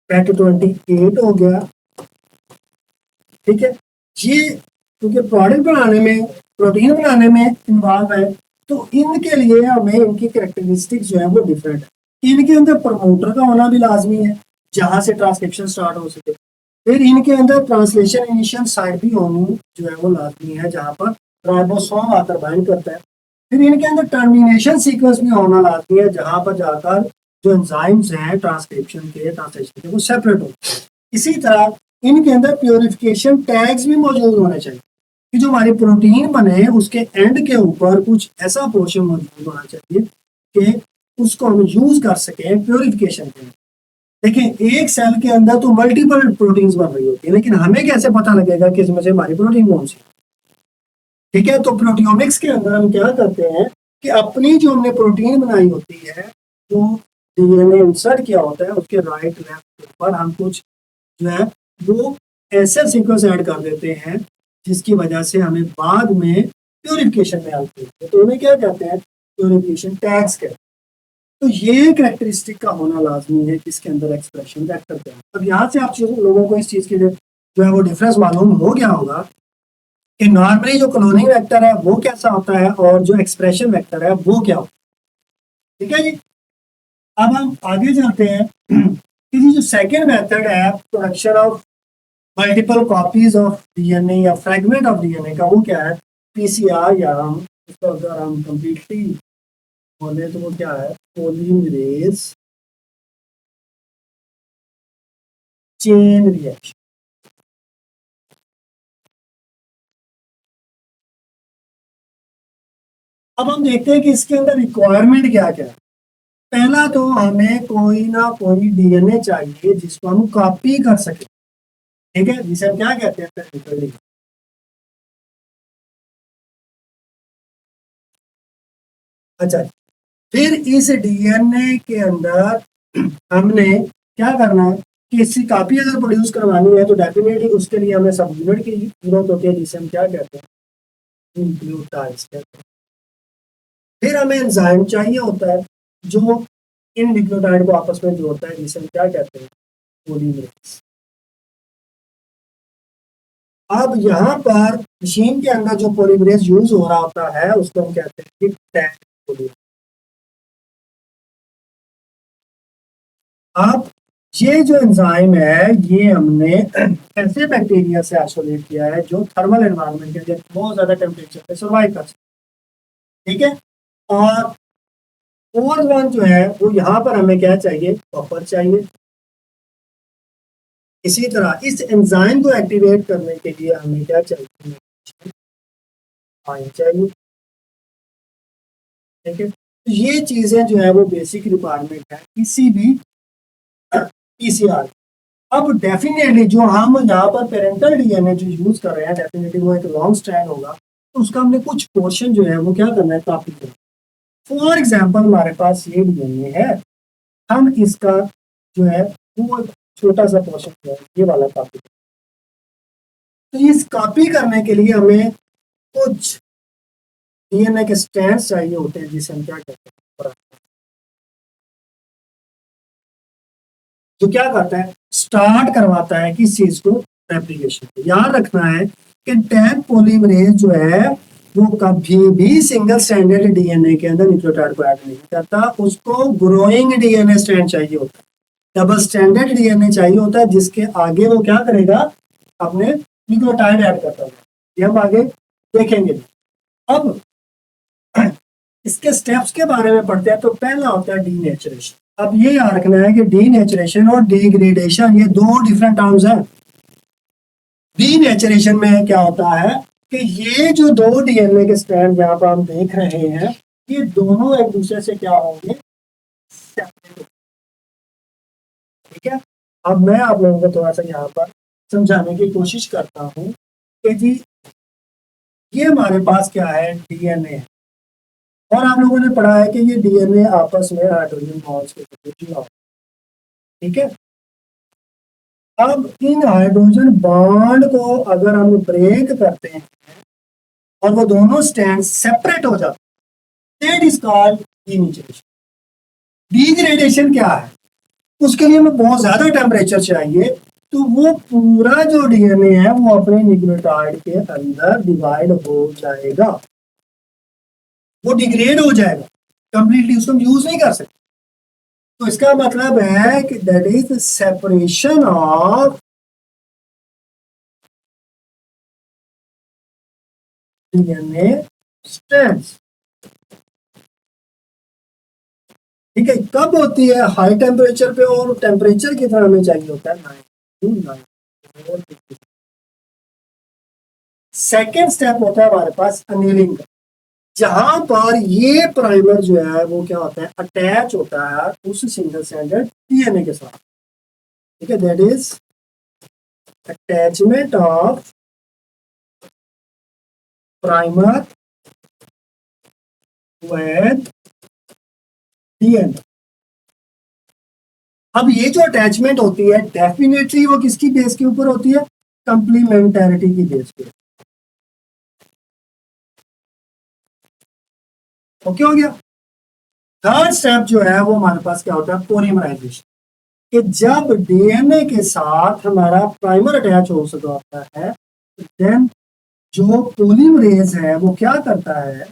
PET28 हो गया, ठीक है, ये क्योंकि प्रोडक्ट बनाने में, प्रोटीन बनाने में इन्वॉल्व है, तो इनके लिए हमें इनकी कैरेक्टरिस्टिक जो है वो डिफरेंट है। इनके अंदर प्रमोटर का होना भी लाजमी है जहां से ट्रांसक्रिप्शन स्टार्ट हो सके। फिर इनके अंदर ट्रांसलेशन इनिशियल साइट भी होनी जो है वो लाजमी है जहां पर राइबोसोम आकर बाइंड करता है। फिर इनके अंदर टर्मिनेशन सीक्वेंस भी होना लाजमी है जहां पर जाकर जो एंजाइम्स हैं ट्रांसक्रिप्शन के, ट्रांसलेशन के, वो सेपरेट होते हैं। इसी तरह इनके अंदर प्योरिफिकेशन टैग्स भी मौजूद होने चाहिए कि जो हमारी प्रोटीन बने उसके एंड के ऊपर कुछ ऐसा पोर्शन मौजूद होना चाहिए कि उसको हम यूज कर सकें प्योरिफिकेशन के लिए। देखिए एक सेल के अंदर तो मल्टीपल प्रोटीन्स बन रही होती है, लेकिन हमें कैसे पता लगेगा कि इसमें से हमारी प्रोटीन कौन सी, ठीक है। तो प्रोटियोमिक्स के अंदर हम क्या करते हैं कि अपनी जो हमने प्रोटीन बनाई होती है, जो डीएनए इंसर्ट किया होता है, उसके राइट लेफ्ट पर हम कुछ जो है वो ऐसे सीक्वेंस ऐड कर देते हैं जिसकी वजह से हमें बाद में प्योरिफिकेशन में आती है, तो उन्हें क्या कहते हैं, प्योरिफिकेशन टैग्स कहते हैं। तो ये कैरेक्टरिस्टिक का होना लाजमी है किसके अंदर, एक्सप्रेशन वेक्टर के अंदर। अब यहाँ से आप लोगों को इस चीज के लिए जो है वो डिफरेंस मालूम हो गया होगा कि नॉर्मली जो क्लोनिंग वेक्टर है वो कैसा होता है और जो एक्सप्रेशन वेक्टर है वो क्या होता है, ठीक है जी। अब हम आगे चलते हैं कि जो सेकेंड मेथड है production of multiple copies of DNA या फ्रेगमेंट ऑफ डीएनए का, वो क्या है, पीसीआर, या हम इसको अगर हम कंप्लीटली बोले तो वो क्या है, पॉलीमरेज चेन रिएक्शन। अब हम देखते हैं कि इसके अंदर रिक्वायरमेंट क्या क्या है। पहला तो हमें कोई ना कोई डीएनए चाहिए जिसको हम कॉपी कर सके, ठीक है, जिसे हम क्या कहते हैं, टेक्निकली। अच्छा, फिर इस डीएनए के अंदर हमने क्या करना है कि इसकी कॉपी अगर प्रोड्यूस करवानी है तो डेफिनेटली उसके लिए हमें सब यूनिट की जरूरत होती है जिसे हम क्या कहते हैं, न्यूक्लियोटाइड्स कहते हैं। फिर हमें एंजाइम चाहिए होता है जो इन न्यूक्लियोटाइड को आपस में जोड़ता है जिसे हम क्या कहते हैं, पॉलीमरेज। अब यहाँ पर मशीन के अंदर जो पॉलीमरेज यूज हो रहा होता है उसको हम कहते हैं कि टैग पॉलीमरेज। अब ये जो एंजाइम है ये हमने ऐसे बैक्टीरिया से आइसोलेट किया है जो थर्मल एनवायरनमेंट के अंदर बहुत ज्यादा टेम्परेचर पे सर्वाइव कर सकते, ठीक है। और फोर्थ वन जो है वो यहाँ पर हमें क्या चाहिए, कॉपर चाहिए। इसी तरह इस एंजाइम को एक्टिवेट करने के लिए हमें क्या चाहिए, आयन चाहिए, ठीक है। तो ये चीजें जो है वो बेसिक रिक्वायरमेंट है किसी भी पीसीआर। अब डेफिनेटली जो हम यहाँ पर पेरेंटल डीएनए जो यूज कर रहे हैं डेफिनेटली वो एक लॉन्ग स्ट्रैंड होगा, तो उसका हमने कुछ पोर्शन जो है वो क्या करना है, कॉपी करना। फॉर एग्जाम्पल हमारे पास ये डीएनए है, हम इसका जो है वो छोटा सा पोर्शन जो है ये वाला कॉपी करना। तो इस कॉपी करने के लिए हमें कुछ डीएनए के स्ट्रैंड्स चाहिए होते हैं जिसे हम क्या कहते हैं, जो क्या करता है, स्टार्ट करवाता है किस चीज को, रेप्लिकेशन। याद रखना है कि टैग पॉलीमरेज जो है वो कभी भी सिंगल स्ट्रैंडेड डीएनए के अंदर न्यूक्लियोटाइड को ऐड नहीं करता, उसको ग्रोइंग डीएनए स्ट्रैंड चाहिए होता है। डबल स्टैंडर्ड डीएनए चाहिए होता है जिसके आगे वो क्या करेगा, अपने न्यूक्लियोटाइड ऐड करता है। ये हम आगे देखेंगे। अब इसके स्टेप्स के बारे में पढ़ते हैं। तो पहला होता है डीनेचुरेशन। अब ये याद रखना है कि डीनेचुरेशन और डिग्रेडेशन ये दो डिफरेंट टर्म्स हैं। डीनेचुरेशन में क्या होता है कि ये जो दो डीएनए के स्ट्रैंड यहाँ पर हम देख रहे हैं, ये दोनों एक दूसरे से क्या होंगे, सेपरेट। ठीक है। अब मैं आप लोगों को थोड़ा सा यहाँ पर समझाने की कोशिश करता हूँ कि जी ये हमारे पास क्या है, डीएनए, और आप लोगों ने पढ़ा है कि ये डीएनए आपस में हाइड्रोजन बॉन्ड्स के जरिए जुड़ा। ठीक है। अब इन हाइड्रोजन बॉन्ड को अगर हम ब्रेक करते हैं और वो दोनों स्ट्रैंड सेपरेट हो जाते, that is called denaturation. Degradation क्या है, उसके लिए हमें बहुत ज्यादा टेम्परेचर चाहिए, तो वो पूरा जो डीएनए है वो अपने न्यूक्लियोटाइड के अंदर डिवाइड हो जाएगा, वो डिग्रेड हो जाएगा कंप्लीटली, उसको हम यूज नहीं कर सकते। तो इसका मतलब है कि that is separation of DNA strands. ठीक है। कब होती है, हाई टेम्परेचर पे, और टेम्परेचर कितना हमें चाहिए होता है, 9 to 9। सेकेंड स्टेप होता है हमारे पास अनिलिंग का, जहां पर ये प्राइमर जो है वो क्या होता है, अटैच होता है उस सिंगल स्ट्रैंडेड डीएनए के साथ। ठीक है। That is attachment of primer with DNA. अब ये जो अटैचमेंट होती है डेफिनेटली वो किसकी बेस के ऊपर होती है, कंप्लीमेंटैरिटी की बेस पे। ओके हो गया। थर्ड स्टेप जो है वो हमारे पास क्या होता है, पॉलीमराइजेशन, कि जब डीएनए के साथ हमारा प्राइमर अटैच हो सकता है, देन जो पॉलीमरेज है वो क्या करता है,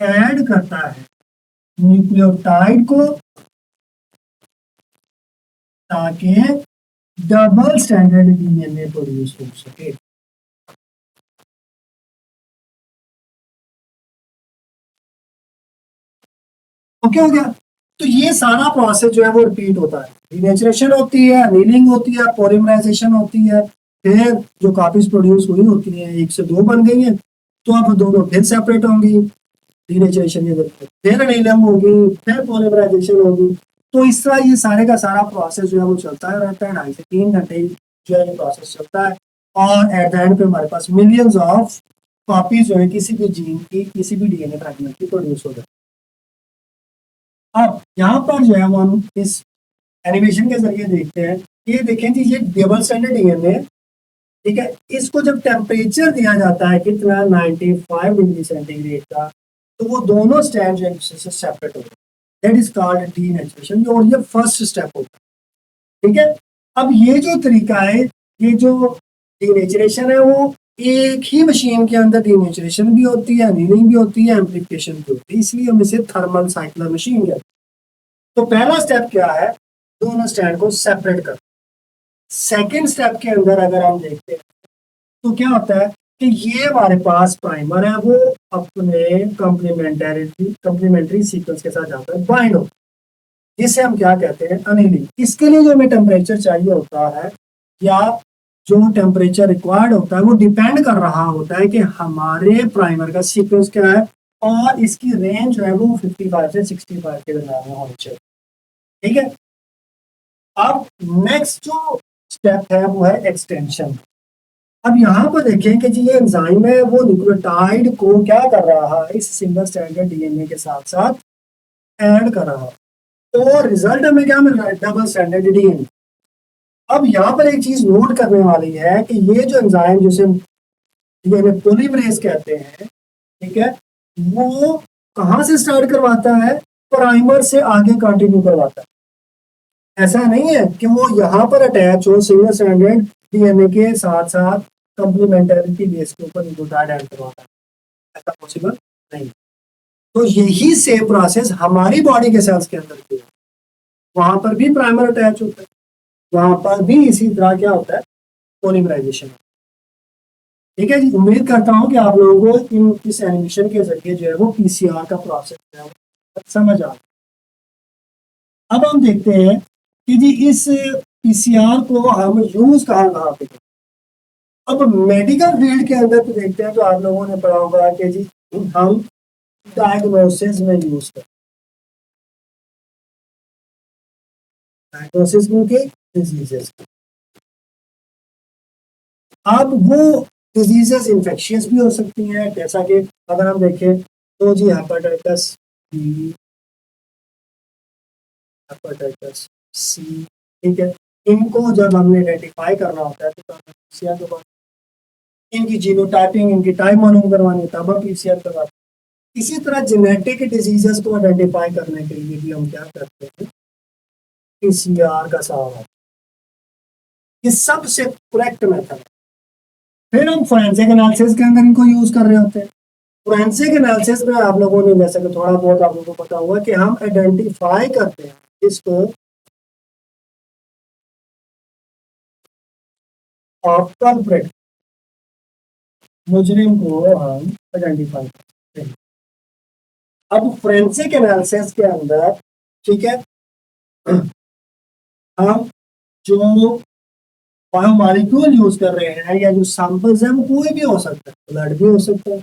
ऐड करता है न्यूक्लियोटाइड को, ताकि डबल स्टैंडर्ड डीएनए प्रोड्यूस हो सके। ओके हो गया। तो ये सारा प्रोसेस जो है वो रिपीट होता है, डीनेचुरेशन होती है, अनीलिंग होती है, पॉलीमराइजेशन होती है, फिर जो कॉपीज प्रोड्यूस हुई होती हैं 1 से 2 बन गई हैं, तो अब दोनों फिर सेपरेट होंगी, डीनेचुरेशन के जरिए फिर अनीलिंग होगी, फिर पॉलीमराइजेशन होगी। तो इस तरह ये सारे का सारा प्रोसेस जो है वो चलता है रहता है, 2.5 से 3 घंटे जो है ये प्रोसेस चलता है, और एट द एंड पे हमारे पास मिलियंस ऑफ कॉपीज जो है किसी भी जीन की, किसी भी डीएनए फ्रैगमेंट की प्रोड्यूस हो जाए। अब यहाँ पर जो है वो हम इस एनिमेशन के जरिए देखते हैं, ये देखें जी ये डबल स्टैंडर्ड डीएनए, ठीक है, इसको जब टेम्परेचर दिया जाता है कितना, 95 डिग्री सेंटीग्रेड का, तो वो दोनों स्ट्रैंड जो है से सेपरेट हो गए, दैट इज कॉल्ड डीनेचुरेशन, और ये फर्स्ट स्टेप होता है। ठीक है। अब ये जो तरीका है, ये जो डीनेचुरेशन है वो एक ही मशीन के अंदर डीनेचुरेशन भी होती है, अनीलिंग भी होती है, एम्प्लीफिकेशन भी होती है, इसलिए हम इसे थर्मल साइक्लर मशीन कहते हैं। तो पहला स्टेप क्या है, दोनों स्ट्रैंड को सेपरेट कर। सेकेंड स्टेप के अंदर अगर हम देखते हैं तो क्या होता है कि ये हमारे पास प्राइमर है, वो अपने कंप्लीमेंट्री सीक्वेंस के साथ जाता है बाइंड हो, जिसे हम क्या कहते हैं, अनीलिंग। इसके लिए जो हमें टेम्परेचर चाहिए होता है, या जो टेम्परेचर रिक्वायर्ड होता है, वो डिपेंड कर रहा होता है कि हमारे प्राइमर का सीक्वेंस क्या है, और इसकी रेंज जो है वो 55 से 65 के दरमियान होनी चाहिए। ठीक है। अब नेक्स्ट जो स्टेप है वो है एक्सटेंशन। अब यहाँ पर देखें कि जी ये एंजाइम है वो न्यूक्लियोटाइड को क्या कर रहा है, इस सिंगल स्टैंडर्ड डीएनए के साथ साथ ऐड कर रहा है, तो रिजल्ट हमें क्या मिल रहा है, डबल स्टैंडर्ड डीएनए। अब यहाँ पर एक चीज नोट करने वाली है कि ये जो एंजाइम जिसे डीएनए पॉलीमरेज कहते हैं, ठीक है, वो कहाँ से स्टार्ट करवाता है, प्राइमर से आगे कंटिन्यू करवाता है। ऐसा नहीं है कि वो यहाँ पर अटैच हो सिंगल स्टैंडर्ड डीएनए के साथ साथ कंप्लीमेंटरिटी बेस के ऊपर न्यूक्लियोटाइड ऐड करवाता है, ऐसा पॉसिबल नहीं। तो यही सेम प्रोसेस हमारी बॉडी के सेल्स के अंदर किया, वहां पर भी प्राइमर अटैच होता है, वहां पर भी इसी तरह क्या होता है, पॉलीमराइजेशन। ठीक है जी, उम्मीद करता हूँ कि आप लोगों को इस एनिमेशन के जरिए जो है वो पीसीआर का प्रोसेस है वो समझ आ। अब हम देखते हैं कि जी इस पीसीआर को हम यूज कहाँ कहाँ पे करते हैं। अब मेडिकल फील्ड के अंदर तो देखते हैं, तो आप लोगों ने पढ़ा होगा कि जी हम डायग्नोसिस में यूज करते हैं, डायग्नोसिस के डिजीजेस। अब वो डिजीजेस इन्फेक्शियस भी हो सकती हैं, जैसा कि अगर हम देखें तो जी हेपेटाइटिस बी, हेपेटाइटिस सी, ठीक है, इनको जब हमने आइडेंटिफाई करना होता है तो पीसीआर के बाद इनकी जीनोटाइपिंग, इनकी टाइप मालूम करवानी, तब हम पीसीआर करवाते हैं। इसी तरह जेनेटिक डिजीजेस को आइडेंटिफाई करने के लिए भी हम क्या करते हैं, पीसीआर का सहारा। ये सबसे करेक्ट मेथड है। फिर हम फोरेंसिक एनालिसिस के अंदर इनको यूज कर रहे होते हैं। फोरेंसिक एनालिसिस में आप लोगों ने जैसे कि थोड़ा बहुत आप लोगों को पता हुआ कि हम आइडेंटिफाई करते हैं इसको कल्प्रिट, मुजरिम को हम आइडेंटिफाई करते हैं। अब फोरेंसिक एनालिसिस के अंदर, ठीक है, हम जो बायोमॉलिक्यूल यूज कर रहे हैं या जो सैंपल्स है वो कोई भी हो सकता है, ब्लड भी हो सकता है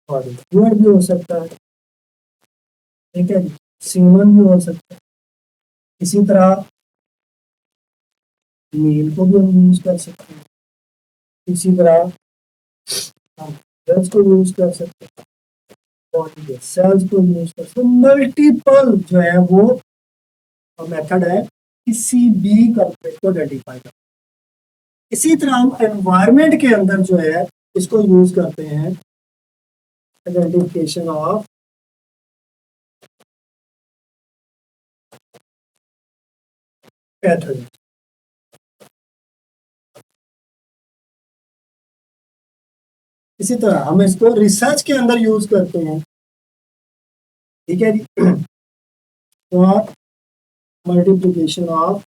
और फ्लूइड भी हो सकता है, ठीक है, सीमन भी हो सकता है। इसी तरह मील को भी हम यूज कर सकते हैं, इसी तरह हम ब्लड्स को यूज कर सकते हैं, बॉडी के सेल्स को यूज कर सकते हैं। मल्टीपल जो है वो मेथड है किसी भी कल्प्रिट को आइडेंटिफाई करने। इसी तरह हम एनवायरनमेंट के अंदर जो है इसको यूज करते हैं, आइडेंटिफिकेशन ऑफ पैथोजन। इसी तरह हम इसको रिसर्च के अंदर यूज करते हैं, ठीक है जी, फॉर मल्टीप्लिकेशन ऑफ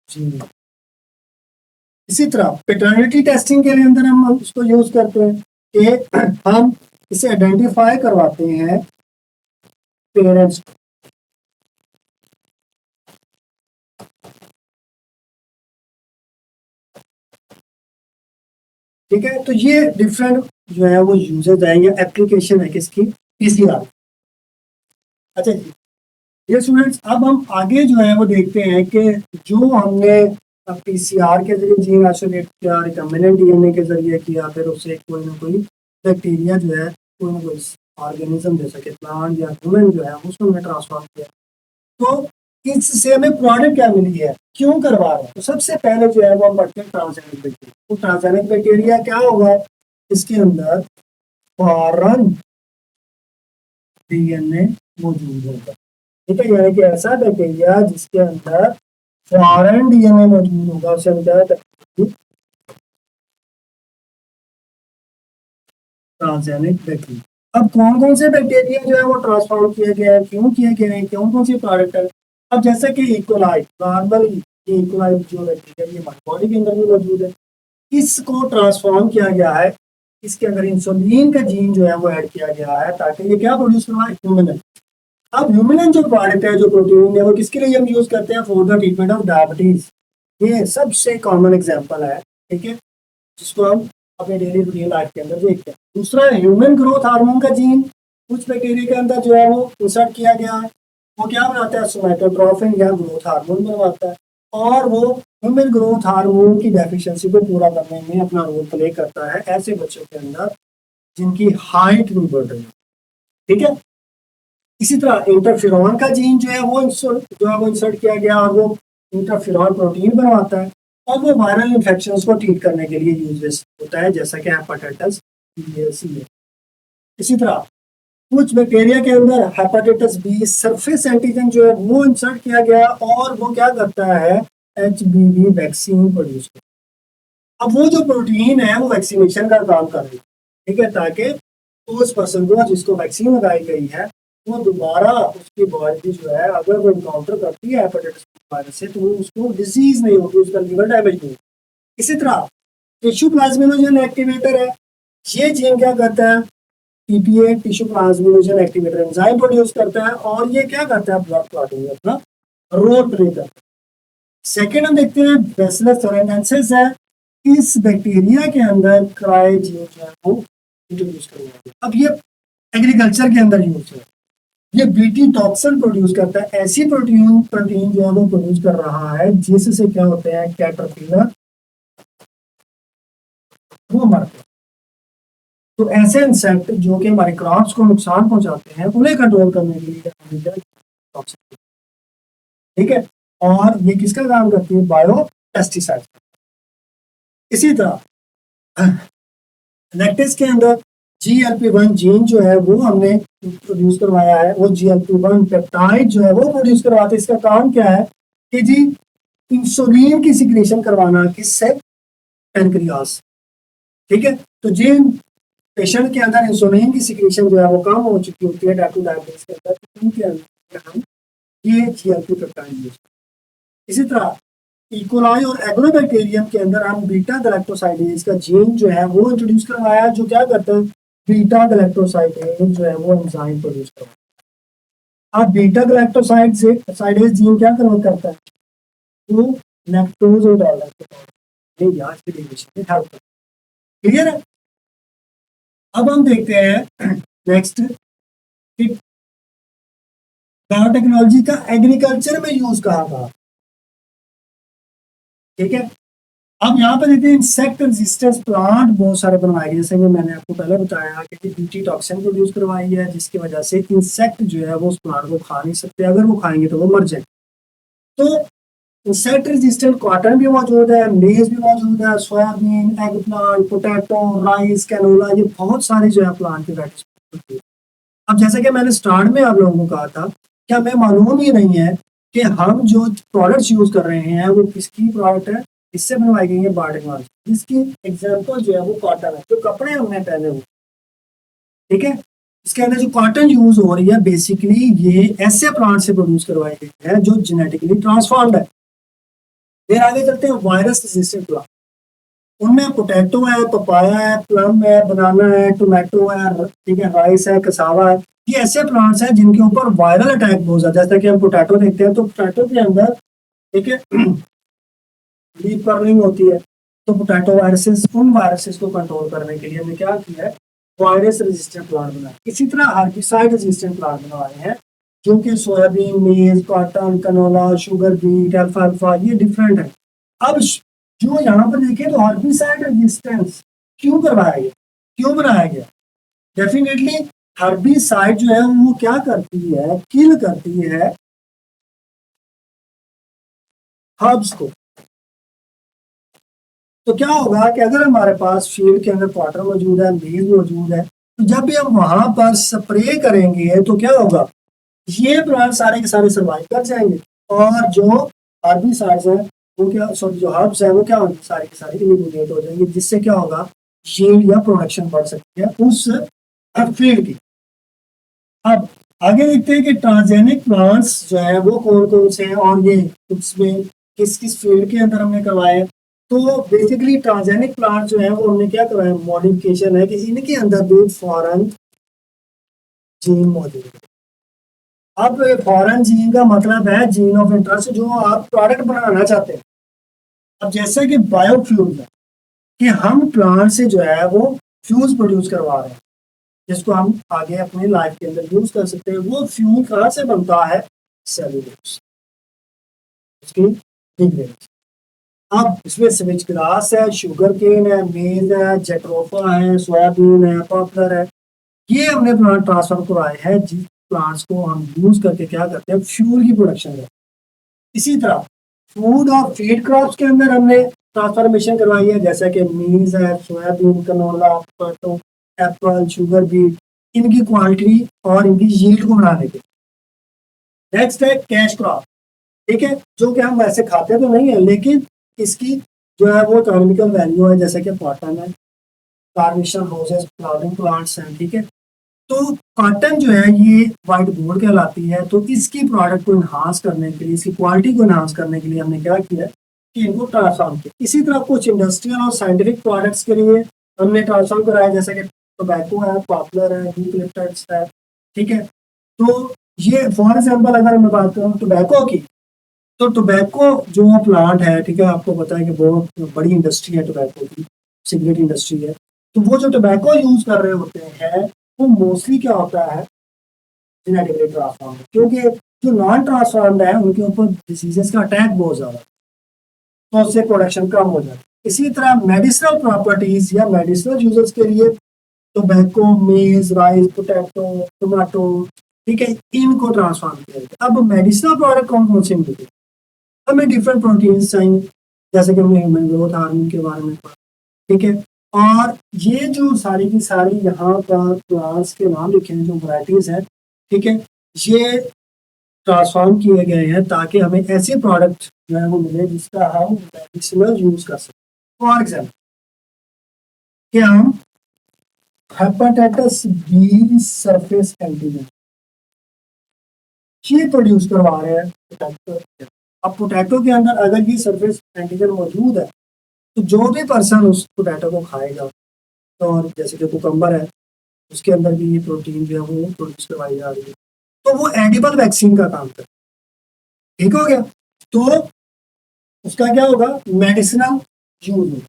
जीन। इसी तरह पैटर्निटी टेस्टिंग के लिए अंदर हम उसको यूज करते हैं कि हम इसे आइडेंटिफाई करवाते हैं पेरेंट्स, ठीक है। तो ये डिफरेंट जो है वो यूजेज है या एप्लीकेशन है किसकी, पीसीआर। अच्छा जी, ये स्टूडेंट्स अब हम आगे जो है वो देखते हैं कि जो हमने पीसीआर के जरिए जीन आइसोलेट किया, रिकम्बिनेंट डीएनए के जरिए किया, फिर उससे कोई ना कोई बैक्टीरिया जो है, कोई ना कोई ऑर्गेनिज्म जैसा कि प्लांट या ह्यूमन जो है उसको हमने ट्रांसफॉर्म किया, तो इससे हमें प्रोडक्ट क्या मिली है, क्यों करवा रहे हैं। तो सबसे पहले जो है वो हम पढ़ते हैं ट्रांसजेनिक बैक्टीरिया। तो ट्रांसजेनिक बैक्टीरिया क्या होगा, इसके अंदर फॉरेन डीएनए मौजूद होगा, ठीक है, यानी कि ऐसा बैक्टीरिया जिसके अंदर फॉरेन डीएनए मौजूद होगा उसे हम क्या कहते हैं, ट्रांसजेनिक बैक्टीरिया। अब कौन कौन से बैक्टीरिया जो है वो ट्रांसफॉर्म किए गए हैं, क्यों किए गए हैं, कौन कौन सी प्रोडक्ट है। अब जैसे कि इकोलाई, नॉर्मल इकोलाई जो बैक्टीरिया ये हमारी बॉडी के अंदर भी मौजूद है, इसको ट्रांसफॉर्म किया गया है, इसके अंदर इंसुलिन का जीन जो है वो ऐड किया गया है ताकि ये क्या प्रोड्यूस करवाए, ह्यूमिन। अब ह्यूमिन जो प्रोडक्ट है, जो प्रोटीन है, वो किसके लिए हम यूज करते हैं, for the treatment of diabetes. ये सबसे कॉमन एग्जांपल है, ठीक है, जिसको हम अपने डेली रूटीन लाइफ के अंदर देखते हैं। दूसरा ह्यूमन ग्रोथ हार्मोन का जीन कुछ बैक्टीरिया के अंदर जो है वो इंसर्ट किया गया है, वो क्या बनाता है, सोमैटोट्रोफिन या ग्रोथ हार्मोन बनवाता है, और वो ह्यूमन ग्रोथ हार्मोन की डेफिशिएंसी को पूरा करने में अपना रोल प्ले करता है ऐसे बच्चों के अंदर जिनकी हाइट नहीं बढ़ रही, ठीक है। इसी तरह इंटरफेरॉन का जीन जो है वो इंसर्ट किया गया, और वो इंटरफेरॉन प्रोटीन बनवाता है, और वो वायरल इन्फेक्शंस को ट्रीट करने के लिए यूज होता है, जैसा कि हेपेटाइटिस बी है। इसी तरह कुछ बैक्टीरिया के अंदर हेपेटाइटिस बी सरफेस एंटीजन जो है वो इंसर्ट किया गया, और वो क्या करता है, एचबीवी वैक्सीन प्रोड्यूस करता है। अब वो जो प्रोटीन है वो वैक्सीनेशन का काम कर रही है, ठीक है, ताकि उस पर्सन को जिसको वैक्सीन लगाई गई है वो दोबारा उसकी बॉडी जो है अगर वो इनकाउंटर करती है हेपेटाइटिस वायरस से तो वो उसको डिजीज नहीं होगी, उसका लीवर डैमेज नहीं होगा। इसी तरह टिश्यू प्लाज्मिनोजन एक्टिवेटर है, ये जीन क्या करता है, TPA tissue plasminogen activator enzyme produce करता है और ये क्या करता है, ब्लड क्लॉटिंग अपना रोल प्ले करता है। सेकेंड हम देखते हैं बैसिलस थोरेनसेंसिस है, इस बैक्टीरिया के अंदर क्राई जीन जो है वो इंट्रोड्यूस करवाया। अब ये एग्रीकल्चर के अंदर यूज है, ये बीटी टॉक्सिन प्रोड्यूस करता है, ऐसी प्रोटीन जो है वो प्रोड्यूस कर रहा है जिससे क्या होते हैं, कैटरपिलर वो मरते हैं। तो ऐसे इंसेक्ट जो कि हमारे क्रॉप्स को नुकसान पहुंचाते हैं उन्हें कंट्रोल करने के लिए टॉक्सिन, ठीक है, और ये किसका काम करती है, बायो पेस्टिसाइड। इसी तरह लैक्टेस के अंदर GLP-1 जीन जो है वो हमने प्रोड्यूस करवाया है, वो GLP-1 पेप्टाइड जो है वो प्रोड्यूस करवाते हैं। इसका काम क्या है कि जी इंसुलिन की सिक्रेशन करवाना, किससे, पैनक्रियास, ठीक है। तो जिन पेशेंट के अंदर इंसुलिन की सिक्रेशन जो है वो कम हो चुकी होती है टाइप 2 डायबिटीज के अंदर, तो उनके अंदर हम ये GLP पेप्टाइड यूज करते हैं। इसी तरह इकोलाई और एग्रोबैक्टीरियम के अंदर हम बीटा गैलेक्टोसाइडेज का जीन जो है वो इंट्रोड्यूस करवाया, जो क्या करता है, बीटा गैलेक्टोसाइडेज जो है वो एंजाइम प्रोड्यूस करवाता है। अब बीटा गैलेक्टोसाइडेज जीन क्या करता है, वो लैक्टोज और याद के लिए हेल्प करता है। क्लियर है। अब हम देखते हैं नेक्स्ट बायोटेक्नोलॉजी का एग्रीकल्चर में यूज कहाँ, ठीक है। अब यहाँ पर देखते हैं इंसेक्ट रेजिस्टेंस प्लांट बहुत सारे बनवाए गए, जैसे कि मैंने आपको पहले बताया कि बीटी टॉक्सिन प्रोड्यूस करवाई है जिसकी वजह से इंसेक्ट जो है वो उस प्लांट को खा नहीं सकते, अगर वो खाएंगे तो वो मर जाए। तो इंसेक्ट रेजिस्टेंट कॉटन भी मौजूद है, मेज भी मौजूद है, soybean, eggplant, potato, rice, canola, ये बहुत सारे जो है प्लांट की वैराइटीज। अब जैसे कि मैंने स्टार्ट में आप लोगों को कहा था कि हमें मालूम ही नहीं है कि हम जो प्रोडक्ट्स यूज कर रहे हैं वो किसकी प्रोडक्ट है, इससे बनवाई गई है बायोटेक्नोलॉजी, जिसकी एग्जांपल जो है वो कॉटन है, जो कपड़े हमने पहने हुए, ठीक है। इसके अंदर जो कॉटन यूज हो रही है बेसिकली ये ऐसे प्लांट से प्रोड्यूस करवाई गई है जो जेनेटिकली ट्रांसफॉर्म्ड है। फिर आगे चलते हैं वायरस रेजिस्टेंट प्लांट, उनमें पोटैटो है, पपाया है, प्लम है, बनाना है, टोमेटो है, ठीक है, राइस है, कसावा है। ये ऐसे प्लांट्स हैं जिनके ऊपर वायरल अटैक बहुत ज्यादा, जैसा कि हम पोटैटो देखते हैं तो पोटैटो के अंदर, ठीक है, लीफ कर्लिंग होती है। तो पोटैटो वायरसेस, उन वायरसेस को कंट्रोल करने के लिए हमने क्या किया है, वायरस रेजिस्टेंट प्लांट बनाए। इसी तरह हर्बिसाइड रेजिस्टेंट प्लांट बनवाए हैं जो कि सोयाबीन, मेज, कॉटन, कनोला, शुगर बीट, अल्फाल्फा, ये डिफरेंट है। अब जो यहाँ पर देखें तो हर्बिसाइड रेजिस्टेंस क्यों करवाया गया, क्यों बनाया गया, डेफिनेटली हर्बिसाइड जो है वो क्या करती है, किल करती है हर्ब्स को। तो क्या होगा कि अगर हमारे पास फील्ड के अंदर क्वार्टर मौजूद है, मेज मौजूद है, तो जब भी हम वहां पर स्प्रे करेंगे तो क्या होगा, ये प्लांट सारे के सारे सर्वाइव कर जाएंगे और जो हर्बिसाइड्स हैं वो क्या, सॉरी जो हर्ब्स हैं वो क्या होंगे, सारे के सारे इलिमिनेट हो जाएंगे, जिससे क्या होगा, यील्ड या प्रोडक्शन बढ़ सकती है उस फील्ड की। अब आगे देखते हैं कि ट्रांसजेनिक प्लांट्स जो है वो कौन कौन से हैं और ये उसमें किस किस फील्ड के अंदर हमने करवाए। तो बेसिकली ट्रांसजेनिक प्लांट जो है वो हमने क्या करवाया, मॉडिफिकेशन है कि इनके अंदर भी फॉरेन जीन मौजूद है। अब फॉरेन जीन का मतलब है जीन ऑफ इंटरेस्ट, जो आप प्रोडक्ट बनाना चाहते हैं। अब जैसे कि बायोफ्यूल है कि हम प्लांट से जो है वो फ्यूज प्रोड्यूस करवा रहे हैं जिसको हम आगे अपनी लाइफ के अंदर यूज कर सकते हैं। वो फ्यूल कहाँ से बनता है, सेल्यूलोज, उसकी डिग्रेडेशन। अब इसमें स्विच ग्रास है, शुगर केन है, मेज है, जेट्रोफा है, सोयाबीन है, पॉपुलर है, ये हमने प्लांट ट्रांसफर करवाए हैं जिस प्लांट्स को हम यूज करके क्या करते हैं, फ्यूल की प्रोडक्शन करते हैं। इसी तरह फूड और फीड क्रॉप्स के अंदर हमने ट्रांसफॉर्मेशन करवाई है, जैसे कि मीज है, soybean, canola, potato, Apple, sugar beet, इनकी क्वांटिटी और इनकी यील्ड को बढ़ाने के। नेक्स्ट है कैश क्रॉप, ठीक है, जो कि हम वैसे खाते तो नहीं है लेकिन इसकी जो है वो इकोनॉमिकल वैल्यू है, जैसे कि कॉटन है, कार्नेशन रोजेस, फ्लावरिंग प्लांट्स हैं, ठीक है। तो कॉटन जो है ये वाइट गोल्ड कहलाती है, तो इसकी प्रोडक्ट को इन्हांस करने के लिए, इसकी क्वालिटी को इन्हांस करने के लिए हमने क्या किया कि इनको ट्रांसफॉर्म किया। इसी तरह कुछ इंडस्ट्रियल और साइंटिफिक प्रोडक्ट्स के लिए हमने ट्रांसफॉर्म कराया, जैसे कि टोबैको है, पॉपुलर है, यूकलिप्टस है, ठीक है। तो ये फॉर एग्जाम्पल अगर मैं बात करूँ टोबैको की, तो टोबैको जो प्लांट है, ठीक है, आपको पता है कि बहुत बड़ी इंडस्ट्री है टोबैको की, सिगरेट इंडस्ट्री है। तो वो जो टोबैको यूज कर रहे होते हैं वो मोस्टली क्या होता है, जेनेटिकली ट्रांसफॉर्म, क्योंकि जो नॉन ट्रांसफॉर्म्ड है उनके ऊपर डिसीजेस का अटैक बहुत ज्यादा, तो उससे प्रोडक्शन कम हो जाती है। इसी तरह मेडिसिनल प्रॉपर्टीज या मेडिसिनल यूजर्स के लिए टोबैको, मेज, राइस, पोटैटो, टोमेटो, ठीक है, इनको ट्रांसफॉर्म किया जाता है। अब मेडिसिनल प्रोडक्ट कौन कौन से मिलते हैं, हमें डिफरेंट प्रोटीन्स चाहिए, जैसे कि हमने ह्यूमन ग्रोथ हार्मोन के बारे में पढ़ा, ठीक है। और ये जो सारी की सारी यहाँ पर प्लांट्स के नाम लिखे हैं, जो वैरायटीज हैं, ठीक है, ये ट्रांसफॉर्म किए गए हैं ताकि हमें ऐसे प्रोडक्ट जो है वो मिले जिसका हम मेडिसिनल यूज कर सकते। फॉर एग्जाम्पल कि हम हेपेटाइटिस बी सरफेस एंटीजन ये प्रोड्यूस करवा रहे हैं पोटैटो के। अब पोटैटो के अंदर अगर ये सरफेस एंटीजन मौजूद है तो जो भी पर्सन उस पोटैटो को खाएगा, तो और जैसे कि कुकम्बर है उसके अंदर भी ये प्रोटीन जो है वो प्रोड्यूस करवाई जा रही है, तो वो एडिबल वैक्सीन का काम करता है। ठीक हो गया, तो उसका क्या होगा, मेडिसिनल यूज होगा।